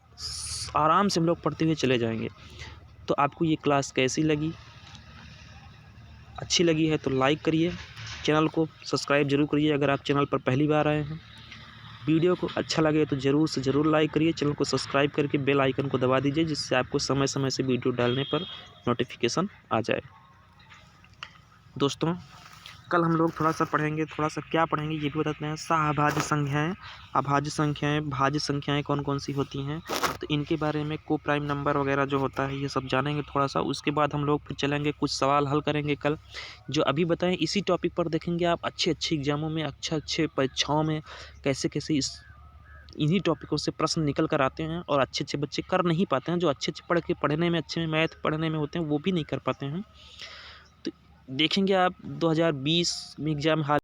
आराम से हम लोग पढ़ते हुए चले जाएंगे। तो आपको ये क्लास कैसी लगी? अच्छी लगी है तो लाइक करिए, चैनल को सब्सक्राइब जरूर करिए अगर आप चैनल पर पहली बार आए हैं। वीडियो को अच्छा लगे तो ज़रूर से ज़रूर लाइक करिए, चैनल को सब्सक्राइब करके बेल आइकन को दबा दीजिए, जिससे आपको समय समय से वीडियो डालने पर नोटिफिकेशन आ जाए। दोस्तों, कल हम लोग थोड़ा सा पढ़ेंगे, थोड़ा सा क्या पढ़ेंगे ये भी बताते हैं। सहअभाज्य संख्याएं, अभाज्य संख्याएं, भाज्य संख्याएं कौन कौन सी होती हैं, तो इनके बारे में को प्राइम नंबर वगैरह जो होता है ये सब जानेंगे थोड़ा सा। उसके बाद हम लोग फिर चलेंगे, कुछ सवाल हल करेंगे कल, जो अभी बताएं इसी टॉपिक पर देखेंगे आप। अच्छे अच्छे एग्जामों में, अच्छे परीक्षाओं में कैसे कैसे इन्हीं टॉपिकों से प्रश्न निकल कर आते हैं और अच्छे अच्छे बच्चे कर नहीं पाते हैं। जो अच्छे अच्छे पढ़ने में अच्छे मैथ पढ़ने में होते हैं वो भी नहीं कर पाते हैं। तो देखेंगे आप 2020 में एग्जाम हाल